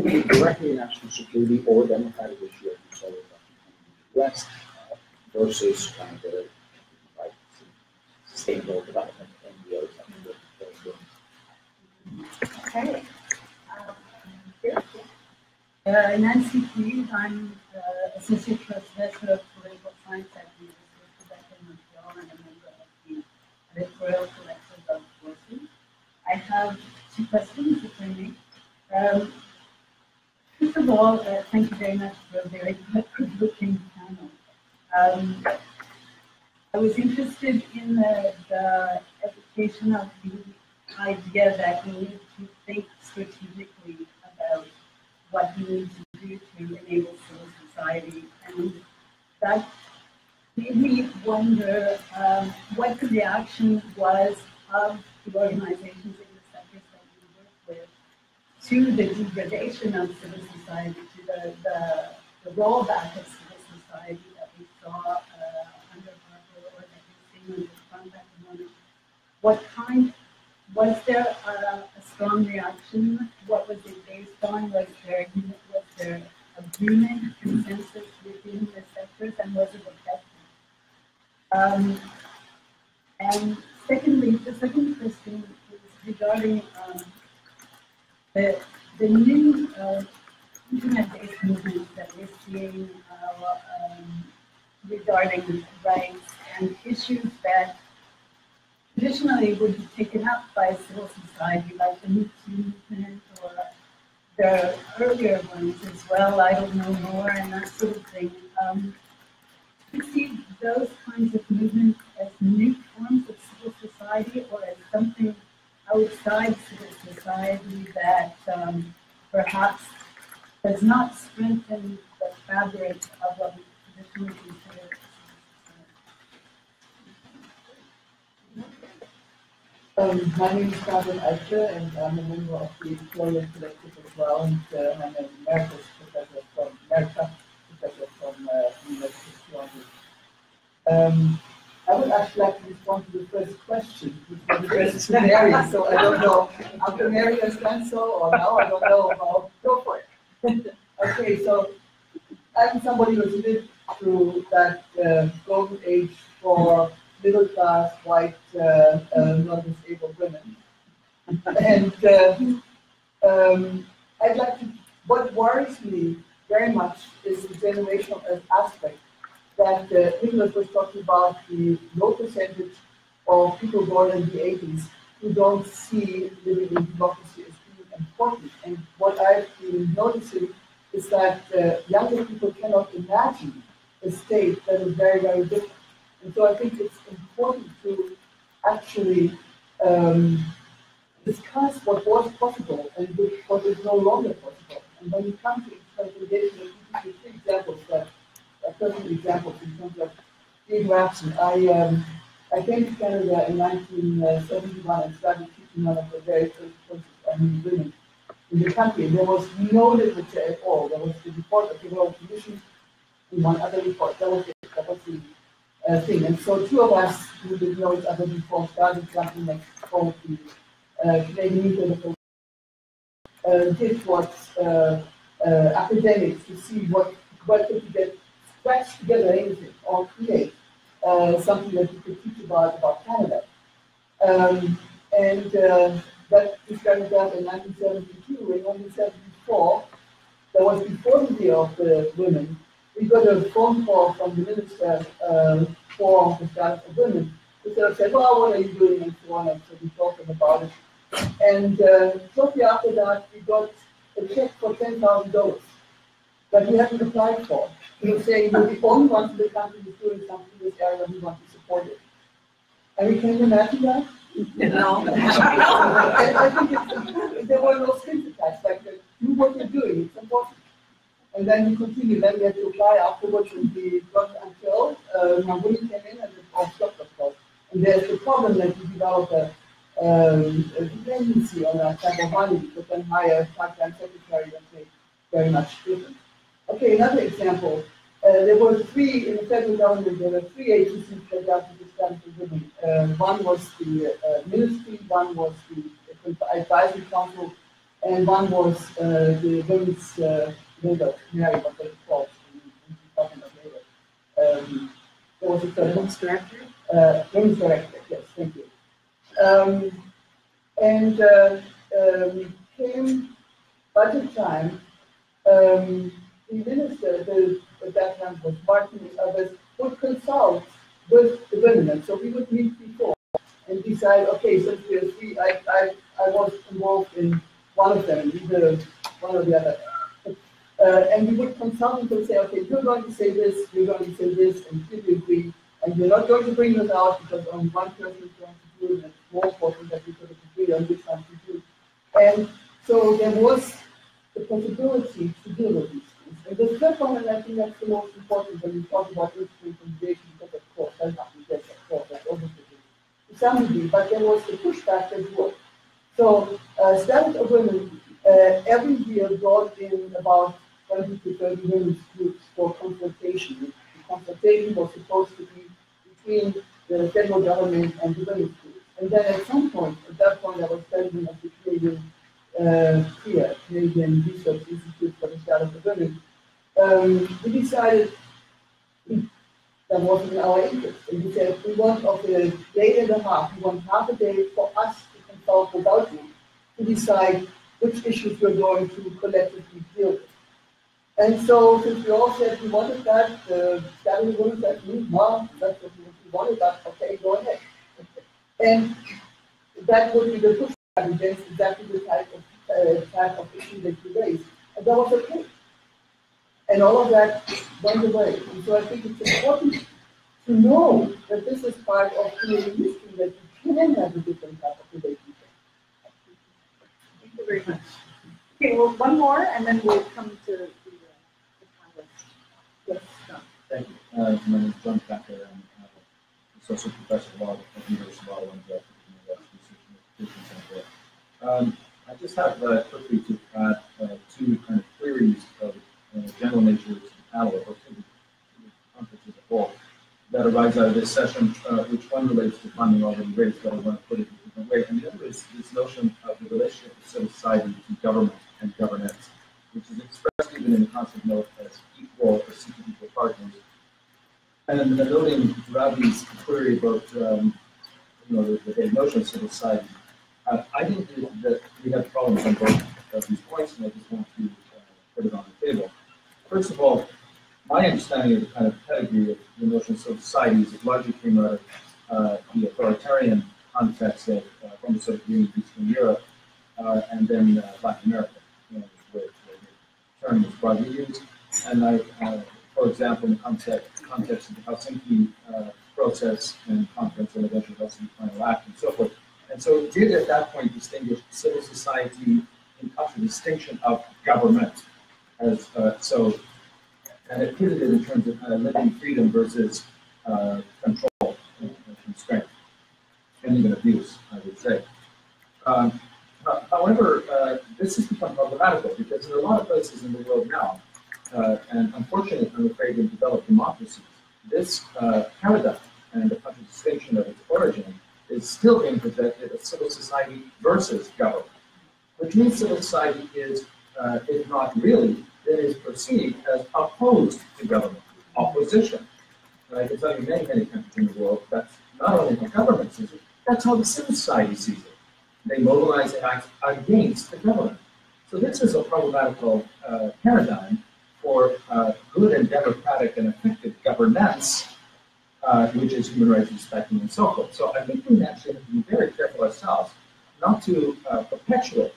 be directly a national security or a democratic issue, as we saw in the US, versus kind of the sustainable development NGOs?
Okay. Nancy Hughes, I'm Associate Professor of Political Science at the University of Quebec in Montreal and a member of the editorial collective of Voices. I have 2 questions, if I may. First of all, thank you very much for a very good-looking panel. I was interested in the education of the idea that we need to think strategically about what we need to do to enable civil society, and that made me wonder what the reaction was of the organizations in the sectors that we work with to the degradation of civil society, to the rollback of civil society that we saw under Harper, or that we're seeing under Trump at the moment. What kind? Was there a strong reaction? What was it based on? Was there agreement, consensus within the sectors, and was it effective? And secondly, the second question is regarding the new internet-based movements that we're seeing regarding rights and issues that traditionally would be taken up by civil society, like the Me Too movement, or the earlier ones as well, I Don't Know More, and that sort of thing. Do you see those kinds of movements as new forms of civil society, or as something outside civil society that perhaps does not strengthen the fabric of what we traditionally consider
My name is Carmen Eicher, and I'm a member of the Editorial Collective as well, and I'm an emeritus professor from the University of Toronto. I would actually like to respond to the first question, which was addressed to Mary, so I don't know. After Mary has done so, or now, I don't know. I'll go for it. Okay, so I'm somebody who's lived through that golden age for middle-class, white, non-disabled women. And I'd like to, what worries me very much is the generational aspect that Nicholas was talking about, the low percentage of people born in the 80s who don't see living in democracy as being important. And what I've been noticing is that younger people cannot imagine a state that is very, very different. And so I think it's important to actually discuss what was possible and what is no longer possible. And when you come to consolidation, I'll give you three examples that are personal examples in terms of the interaction. I came to Canada in 1971 and started teaching one of the very first courses on women in the country. And there was no literature at all. There was the report of the Royal Commission and one other report. That was the thing. And so two of us who didn't know each other before started something like called the Canadian Newspaper did what academics to see what could you get, scratch together anything or create something that you could teach about Canada. That we started that in 1972. In 1974, that was before the Year of the Women, we got a phone call from the Minister for the Status of Women, who said, well, what are you doing, and so on, and so we talked about it. And shortly after that, we got a check for $10,000 that we hadn't applied for. We were saying, we're the only ones in the country who's doing something in this area, we want to support it. And we can you imagine that?
No.
I think there were no strings attached, like, do what you're doing, it's important. And then we continue, then we had to apply afterwards, and we got until my women came in and it all stopped, of course. And there's the problem that we develop a dependency on that type of money, because then hire a part-time secretary that makes very much difference. Okay, another example. There were three, in the federal government, there were three agencies that got to the status of women. One was the ministry, one was the advisory council, and one was the women's labor, Mary, what they called in Department of Labor. There was a third
Women's director?
Women's director, yes, thank you. Came budget time, the minister, at that time was Martin and others, would consult with the women. And so we would meet before and decide, okay, since we are three, I was involved in one of them, either one or the other. And we would consult and would say, okay, you're going to say this, you're going to say this, and did you agree? And you're not going to bring this out because only one person is going to do it, and it's more important that we sort of agree on which one to do. And so there was the possibility to deal with these things. And the third one, and I think that's the most important when we talk about instrumentalization, because of course, that's nothing, yes, of course, that's obviously to some degree, but there was the pushback as well. So, Status of Women every year brought in about 20 to 30 women's groups for consultation. The consultation was supposed to be between the federal government and the women's groups. And then at some point, at that point, I was president of the Canadian Research Institute for the Status of Women. We decided that wasn't in our interest. And we said, we want of the day and a half, we want half a day for us to consult without you to decide which issues we're going to collectively deal with. And so, since we all said we wanted that, the Status of Women said, Mom, that's what we wanted, that, okay, go ahead. And that would be the pushback against exactly the type of issue that you raised. And that was okay. And all of that went away. And so I think it's important to know that this is part of Canadian history, that you can have a different type of relationship.
Thank you very much. Okay, well, one more, and then we'll come to the panelists. Yes, John.
Thank you. My name is John Packer. I'm Associate Professor of Law at the University of Ottawa and Director of the Research Center. I just have quickly to add two kind of queries of general nature to the panel, or to the conference as a whole, that arise out of this session, which one relates to funding already raised, but I want to put it in a different way. And the other is this notion of the relationship of civil society to government and governance, which is expressed even in the concept note as equal or seeking equal partners. And noting Ravi's query about the notion of civil society. I think that we have problems on both of these points, and I just want to put it on the table. First of all, my understanding of the kind of pedigree of the notion of civil society is it largely came out of the authoritarian context of from the Soviet Union, Eastern Europe, and then Latin America, where the term was broadly used. And for example, in the context of the Helsinki process and conference and eventually Helsinki Final Act and so forth. And so it did at that point distinguish civil society in contradistinction of government. As and it put it in terms of living freedom versus control and constraint, and even abuse, I would say. However, this has become problematical because there are a lot of places in the world now, and unfortunately, I'm afraid in developed democracies, this paradigm and the contradistinction of its origin is still being presented as civil society versus government, which means civil society is, if not really, it is perceived as opposed to government, opposition. And I can tell you many, many countries in the world, that's not only how government sees it, that's how the civil society sees it. They mobilize and act against the government. So this is a problematical paradigm for good and democratic and effective governance, which is human rights respecting and so forth. So I think we actually have to be very careful ourselves not to perpetuate,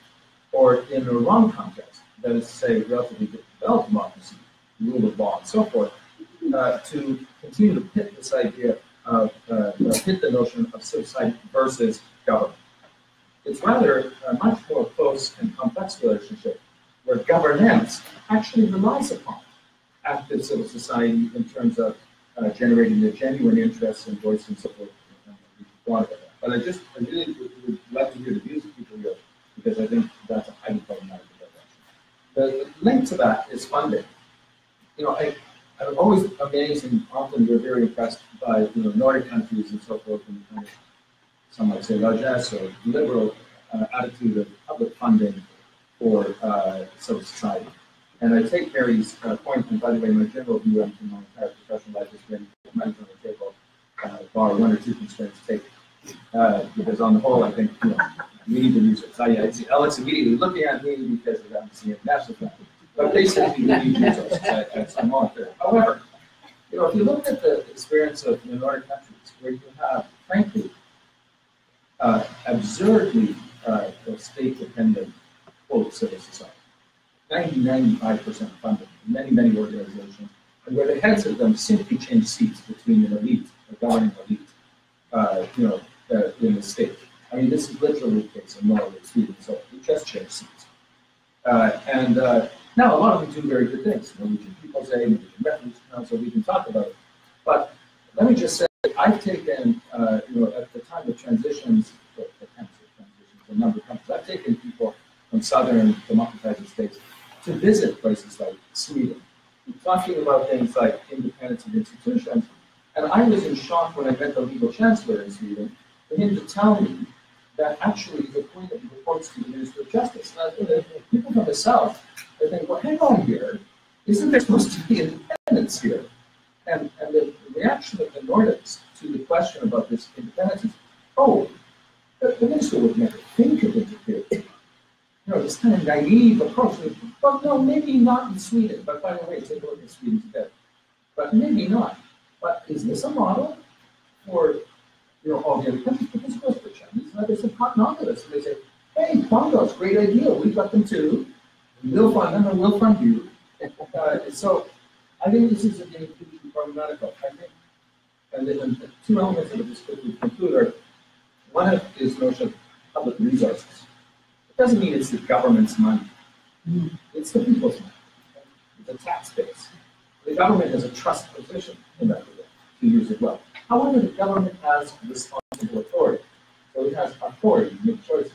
or in the wrong context, that is to say, relatively developed democracy, rule of law, and so forth, to continue to pit this idea of, pit the notion of civil society versus government. It's rather a much more close and complex relationship where governance actually relies upon active civil society in terms of generating the genuine interests and voice and so forth. But I really would like to hear the views of people here, because I think that's a highly problematic direction. The link to that is funding. I'm always amazed, and often we're very impressed by Nordic countries and so forth, and kind of, some might say largesse or liberal attitude of public funding for civil society. And I take Mary's point, and by the way, my general view on my entire professional life has been money on the table, bar one or two constraints take. Because on the whole, I think we need to use it. So I see Alex immediately looking at me because of the international plan. But basically, we need resources at some point. However, if you look at the experience of the Nordic countries, where you have, frankly, absurdly state-dependent, quote, civil society, 90-95% funded, many, many organizations, and where the heads of them simply change seats between an elite, a governing elite, in the state. I mean, this is literally the case in Norway, Sweden, so we just change seats. Now, a lot of them do very good things. Norwegian People's Aid, Norwegian Refugee Council, we can talk about it. But let me just say, I've taken, at the time of transitions, a number of countries, I've taken people from southern democratizing states to visit places like Sweden, talking about things like independence of institutions. And I was in shock when I met the legal chancellor in Sweden for him to tell me that actually the point that he reports to the Minister of Justice. People from the South, they think, well, hang on here, isn't there supposed to be independence here? And the reaction of the Nordics to the question about this independence is, oh, the minister would never think of interfering. This kind of naive approach. Well, no, maybe not in Sweden, but by the way, take a look at Sweden today. But maybe not. But is this a model for all the other countries? Because of course the Chinese and others have cotton onto this. And they say, hey, Congo's great idea. We've got them too. We'll fund them and we'll fund you. So I think this is again hugely problematical. I think, and the two elements of this quickly conclude are, one is the notion of public resources. It doesn't mean it's the government's money. It's the people's money. It's a tax base. The government has a trust position in that regard to use it well. However, the government has responsible authority. So it has authority to make choices.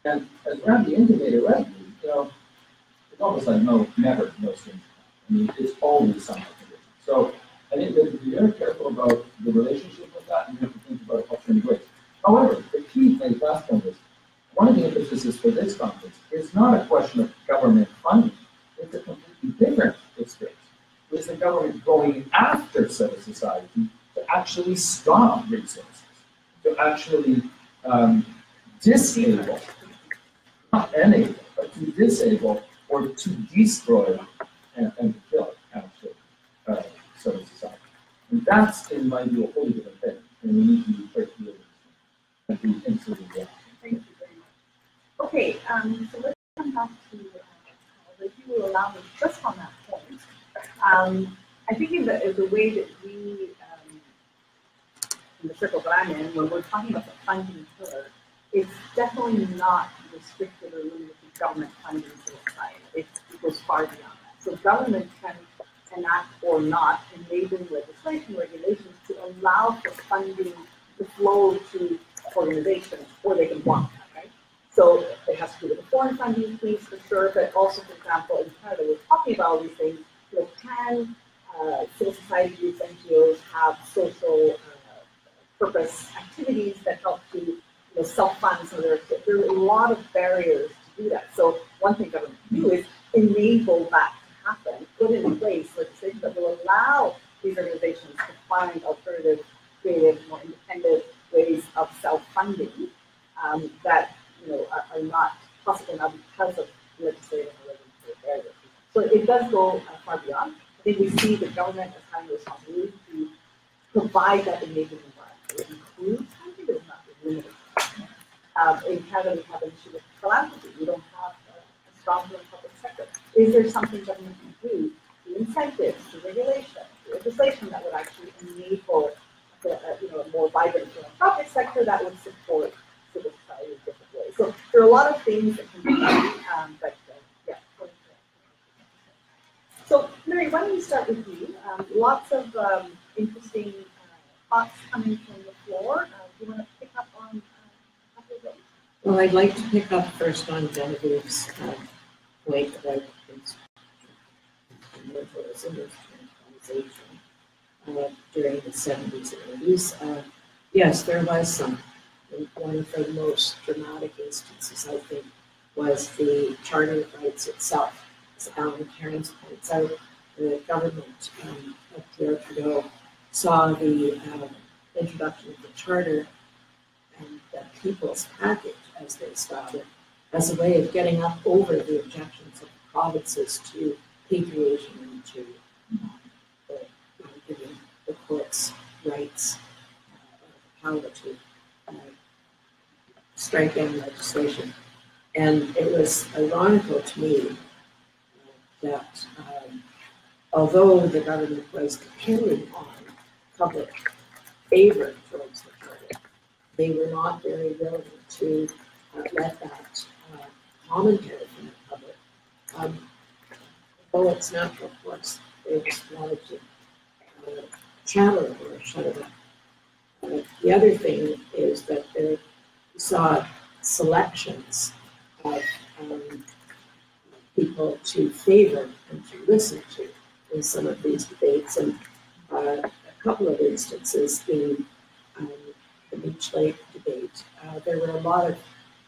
And as Randy indicated rightly, it's almost like no strings attached. I mean, it's always something. So I think we have to be very careful about the relationship with that, and we have to think about alternative ways. However, the key thing, last point is, one of the emphases for this conference is not a question of government funding. It's a completely different experience. It's the government going after civil society to actually stop resources, to actually disable, not enable, but to disable or to destroy and kill, actually, civil society. And that's, in my view, a wholly different thing. And we need to be quite clear and be instantly reacting.
Thank you very much. Okay, so let's come back to, if you will allow me just on that point. I think in the way that we, in the circle that I'm in, when we're talking about the funding pillar, it's definitely not restricted or limited to government funding to society. It goes far beyond that. So government can enact or not enabling legislation, regulations to allow for funding to flow to organizations, or they can block that, right? So it has to do with the foreign funding piece for sure, but also, for example, in Canada, we're talking about all these things. You know, can civil society groups, NGOs have social purpose activities that help to self-fund some of their activities? There are a lot of barriers to do that. So one thing government can do is enable that to happen, put in place legislation that will allow these organizations to find alternative, creative, more independent ways of self-funding that are not possible now because of legislative or regulatory barriers. So it does go far beyond. I think we see the government as having a responsibility to provide that enabling environment. It includes funding, but it's not limited. In Canada, we have an issue with philanthropy. We don't have a strong public sector. Is there something government can do, through incentives, through regulation, through legislation that would actually enable a more vibrant philanthropic sector that would support civil society in different ways? So there are a lot of things that can be done, but yeah. So Mary, why don't we start with you? Lots of interesting thoughts coming from the floor. Do you want to pick up on a couple of those?
Well, I'd like to pick up first on Genevieve's point about militarism and centralization during the 70s and 80s. Yes, there was some. One of the most dramatic instances, I think, was the Charter of Rights itself. As Alan Cairns points out, the government of Pierre Trudeau saw the introduction of the Charter and the People's Package, as they styled it, as a way of getting up over the objections of the provinces to patriation and to giving the courts rights, power to strike down legislation. And it was ironical to me that although the government was depending on public favor towards the Charter, they were not very willing to let that commentary from the public go its natural course. They just wanted to chatter or shut it up. The other thing is that we saw selections of people to favor and to listen to in some of these debates, and a couple of instances in the Beach Lake debate, there were a lot of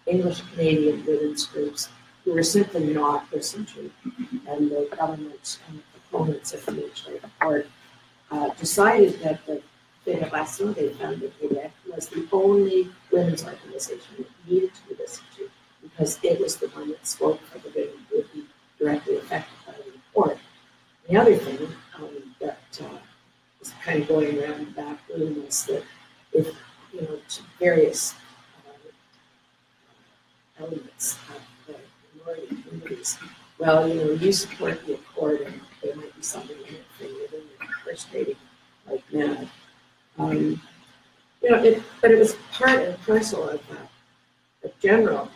English Canadian women's groups who were simply not listened to, and the government and the proponents of the Beach Lake Accord decided that the Fédération des Femmes de Québec was the only women's organization that needed to be listened to, because it was the one that spoke for the women who would be directly affected by the report. The other thing that was kind of going around the back room was that if, to various elements of the minority communities, well, you support the Accord and there might be something in it for you, and you're frustrating like mad. But it was part and parcel of a general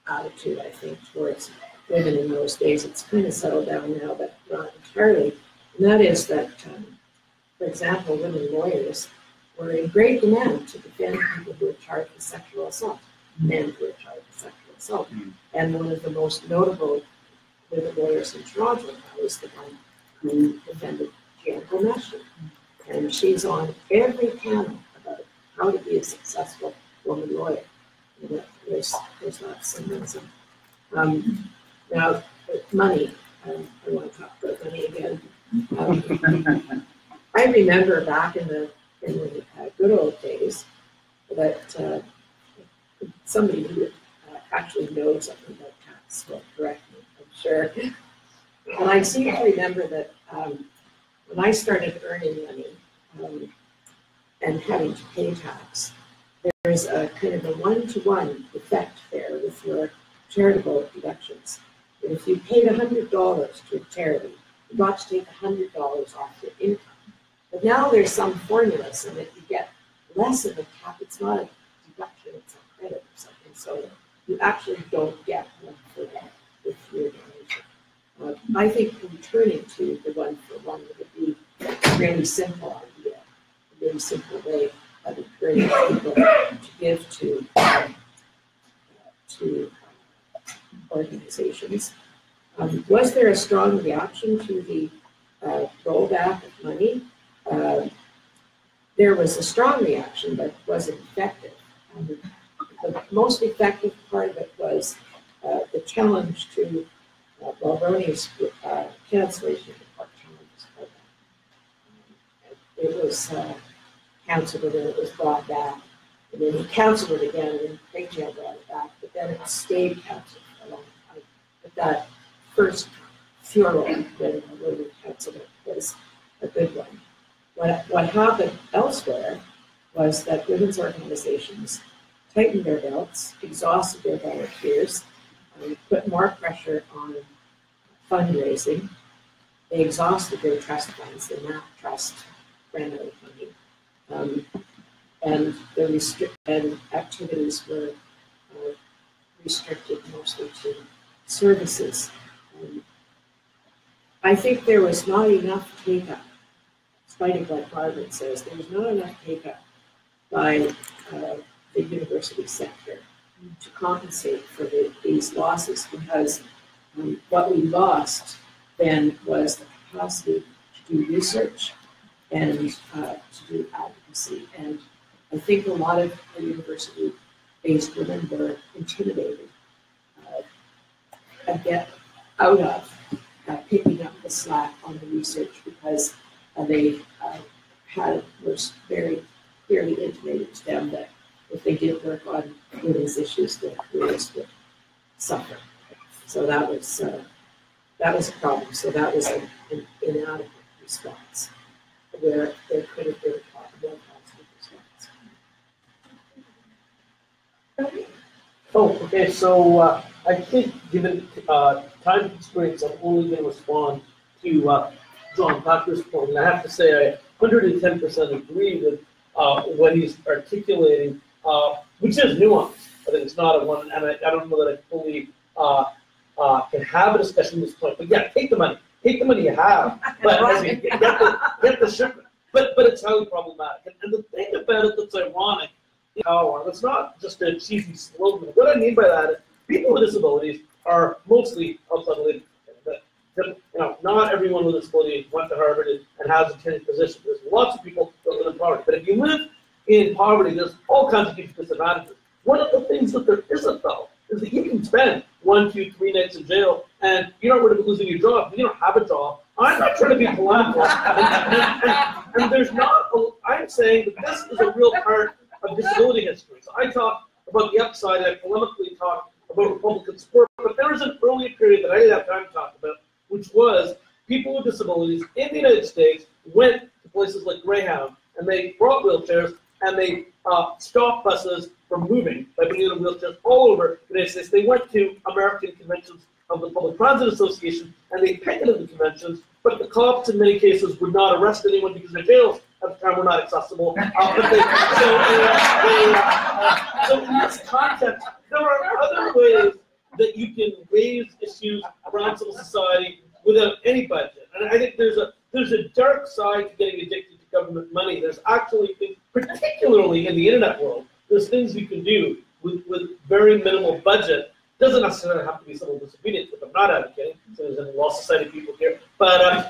attitude, I think, towards women in those days. It's kind of settled down now, but not entirely. And that is that, for example, women lawyers were in great demand to defend people who were charged with sexual assault, men who were charged with sexual assault. And one of the most notable women lawyers in Toronto was the one who defended Jeanne Gomeshi. And she's on every panel about how to be a successful woman lawyer. There's lots of reason. Now, money, I want to talk about money again. I remember back in the good old days that somebody who actually knows something about tax will correct me, I'm sure. And I seem to remember that when I started earning money and having to pay tax, there is a kind of a one-to-one effect there with your charitable deductions. And if you paid $100 to a charity, you got to take $100 off your income. But now there's some formula so that you get less of a cap. It's not a deduction, it's a credit or something. So you actually don't get one for that with your donation. I think returning to the one-for-one would be a really simple idea, a really simple way of encouraging people to give to organizations. Was there a strong reaction to the rollback of money? There was a strong reaction, but it wasn't effective. The most effective part of it was the challenge to Mulroney's cancellation of the Park Challenges program. It was canceled and then it was brought back. And then he canceled it again and then Craigtail brought it back, but then it stayed canceled for a long time. But that first furor when Mulroney canceled it was a good one. What happened elsewhere was that women's organizations tightened their belts, exhausted their volunteers, put more pressure on fundraising. They exhausted their trust funds, the MAP trust ran out of money. And the activities were restricted mostly to services. I think there was not enough take-up, in spite of what Margaret says, there was not enough take-up by the university sector to compensate for these losses, because what we lost then was the capacity to do research and to do advocacy. And I think a lot of the university-based women were intimidated out of picking up the slack on the research, because they was very clearly intimated to them that if they did work on women's issues, their careers would suffer. So that was a problem. So that was an inadequate response, where there could have been a more positive response.
Oh, okay. So I think, given time constraints, I'm only going to respond to John Packer's point. And I have to say, I 110% agree with what he's articulating, which is nuanced. I think it's not a one, and I don't know that I fully can have a discussion at this point. But yeah, take the money you have, but get the shipment. But it's highly problematic. And the thing about it that's ironic, that's not just a cheesy slogan. What I mean by that is people with disabilities are mostly outside the labor market. Not everyone with a disability went to Harvard and has a tenured position. There's lots of people that live in poverty. But if you live in poverty, there's all kinds of huge disadvantages. One of the things that there isn't, though, is that you can spend 1, 2, 3 nights in jail and you're not worried about losing your job. You don't have a job. I'm not trying to be political. and there's not, I'm saying that this is a real part of disability history. So I talk about the upside, I polemically talk about Republican support, but there was an earlier period that I didn't have time to talk about, which was people with disabilities in the United States went to places like Greyhound, and they brought wheelchairs, and they stopped buses from moving by bringing in wheelchairs all over the United States. They went to American conventions of the Public Transit Association, and they picketed the conventions, but the cops in many cases would not arrest anyone because their jails at the time were not accessible. So in this context, there are other ways that you can raise issues around civil society without any budget. And I think there's a dark side to getting addicted to government money. There's actually things, particularly in the internet world, there's things you can do with very minimal budget. Doesn't necessarily have to be civil disobedience, which I'm not advocating. So there's any law society people here, but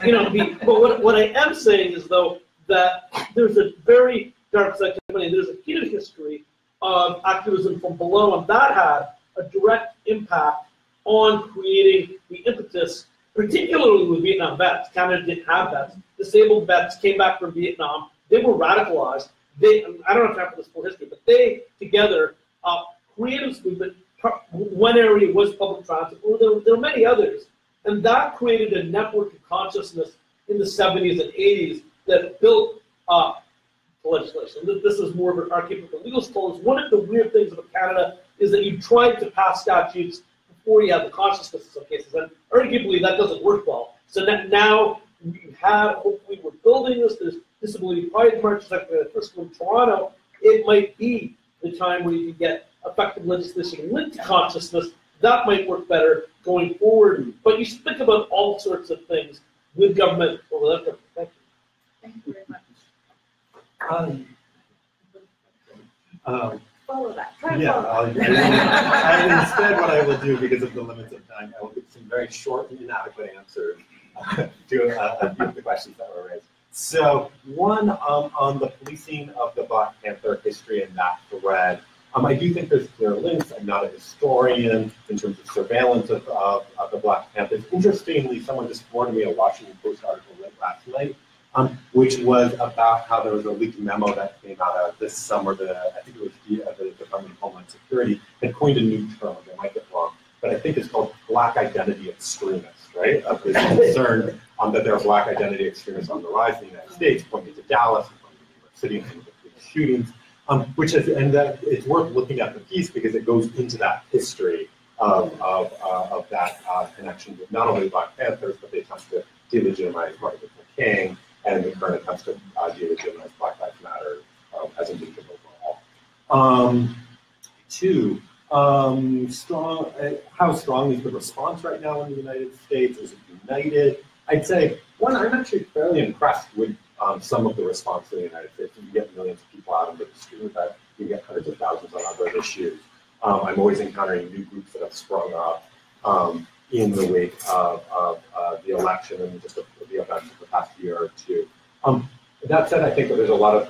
but what I am saying is though that there's a very dark side to money. There's a huge history of activism from below, and that had a direct impact on creating the impetus, particularly with Vietnam vets. Canada didn't have vets. The disabled vets came back from Vietnam. They were radicalized. I don't have time for this full history, but they together created this movement. One area was public transit. Well, there were many others, and that created a network of consciousness in the 70s and 80s that built legislation. This is more of an archaic legal scholars. One of the weird things about Canada is that you tried to pass statutes before you had the consciousness in some cases, and arguably that doesn't work well. So now we have, hopefully we're building this, there's disability pride marches like the first one in Toronto. It might be the time where you can get effective legislation linked to consciousness. That might work better going forward, but you should think about all sorts of things with government or without government. Thank you.
Thank you very much. Follow that. Try to follow that.
And instead what I will do, because of the limits of time, I will give some very short and inadequate answers to a few of the questions that were raised. So one, on the policing of the Black Panther history and that thread, I do think there's clear links. I'm not a historian in terms of surveillance of the Black Panthers. Interestingly, someone just forwarded me a Washington Post article late last night, which was about how there was a leaked memo that came out this summer. I think it was the Department of Homeland Security had coined a new term. I might get wrong, but I think it's called Black identity extremists, right? There's concern that there are Black identity extremists on the rise in the United States, pointing to Dallas, pointing to New York City, and some of the shootings. Which is, and it's worth looking at the piece because it goes into that history of that connection with not only Black Panthers, but they attempt to delegitimize Martin Luther King, and the current attempts to delegitimize Black Lives Matter as a movement overall. Two, how strong is the response right now in the United States? Is it united? I'd say, one, I'm actually fairly impressed with some of the response in the United States. You get millions of people out into the street, but you get hundreds of thousands on other issues. I'm always encountering new groups that have sprung up in the wake of the election and just the events of the past year or two. That said, I think that there's a lot of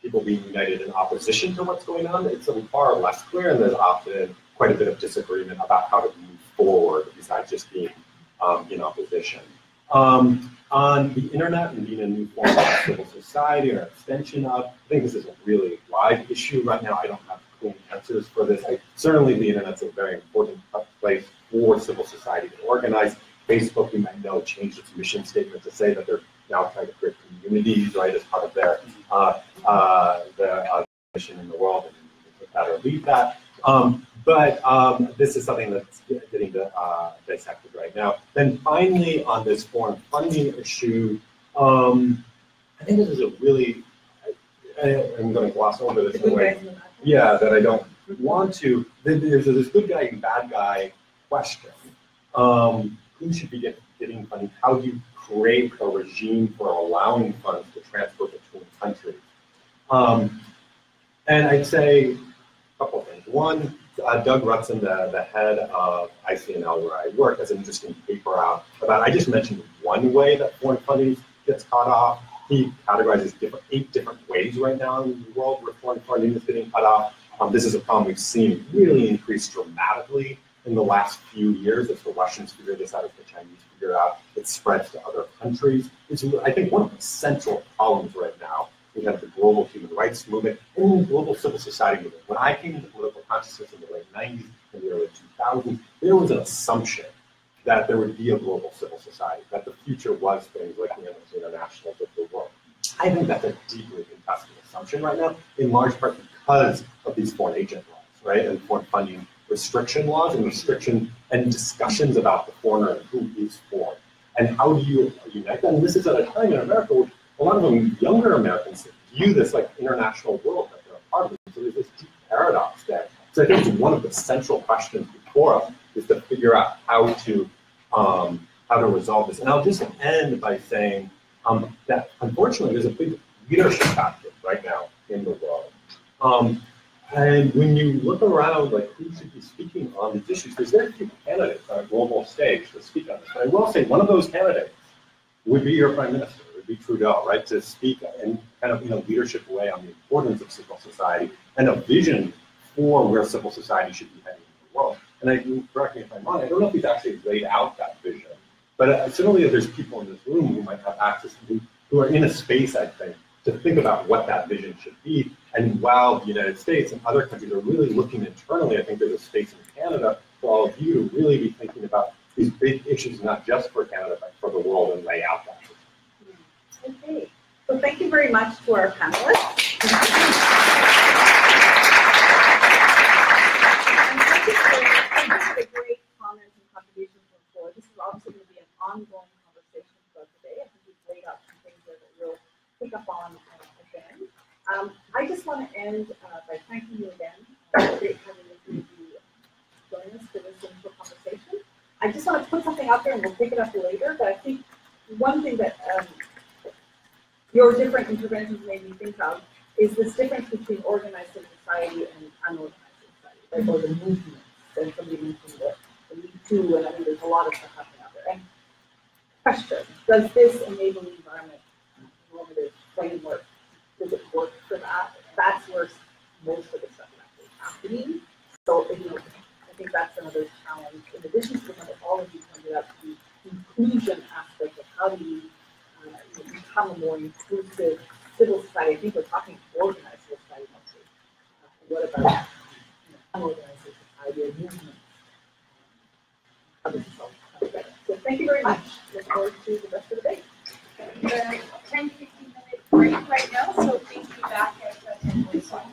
people being united in opposition to what's going on. It's far less clear, and there's often quite a bit of disagreement about how to move forward besides just being in opposition. On the internet and being a new form of civil society or extension of, I think this is a really live issue right now. I don't have clean answers for this. Certainly the internet's a very important place for civil society to organize. Facebook, you might know, changed its mission statement to say that they're now trying to create communities, right, as part of their mission in the world, and put that or leave that. But this is something that's getting dissected right now. Then finally, on this foreign funding issue, I think this is a really, I'm going to gloss over this in a way, that I don't want to. There's this good guy and bad guy question. Who should be getting funding? How do you create a regime for allowing funds to transfer between countries? And I'd say a couple of things. One, Doug Rutson, the head of ICNL, where I work, has an interesting paper out about, I just mentioned one way that foreign funding gets cut off. He categorizes 8 different ways right now in the world where foreign funding is getting cut off. This is a problem we've seen really increase dramatically in the last few years as the Russians figure this out, as the Chinese figure out, it spreads to other countries. It's, I think, one of the central problems right now. We have the global human rights movement and the global civil society movement. When I came into political consciousness in the late 90s and the early 2000s, there was an assumption that there would be a global civil society, that the future was things like the Amnesty International of the world. I think that's a deeply contested assumption right now, in large part because of these foreign agent laws, right, and foreign funding restriction laws and restriction and discussions about the foreigner and who is foreign. And how do you unite them? And this is at a time in America where a lot of them younger Americans view this like international world that they're a part of. So there's this deep paradox there. So I think it's one of the central questions before us is to figure out how to resolve this. And I'll just end by saying that unfortunately there's a big leadership factor right now in the world. And when you look around, like who should be speaking on these issues, there's very few candidates on a global stage to speak on this. But I will say one of those candidates would be your prime minister. Be Trudeau, right, to speak in kind of leadership way on the importance of civil society and a vision for where civil society should be heading in the world. And correct me if I'm wrong, I don't know if he's actually laid out that vision But similarly, there's people in this room who might have access to, who are in a space, I think, to think about what that vision should be. And while the United States and other countries are really looking internally, I think there's a space in Canada for all of you to really be thinking about these big issues, not just for Canada, but for the world, and lay out that vision.
Okay, so thank you very much to our panelists. And thank you for the great comments and contributions from the floor. This is obviously going to be an ongoing conversation throughout the day. I think we've laid out some things there that we'll pick up on again. I just want to end by thanking you again. It's great having you join us for this initial conversation. I just want to put something out there, and we'll pick it up later, but I think one thing that your different interventions made me think of is this difference between organized civil society and unorganized society, right? Or the movements. And somebody mentioned the Me Too, and I mean, there's a lot of stuff happening out there. And question, does this enabling environment normative framework, does it work for that? That's where most of the stuff is actually happening. So, I think that's another challenge. In addition to what all of you pointed out, the inclusion aspect of how do you become a more inclusive civil society. I think we're talking organized civil society mostly. What about unorganized civil society or movements? How does this all come together? So thank you very much. Look forward to the rest of the day.
10-15 minute break right now, so please be back at 10:45.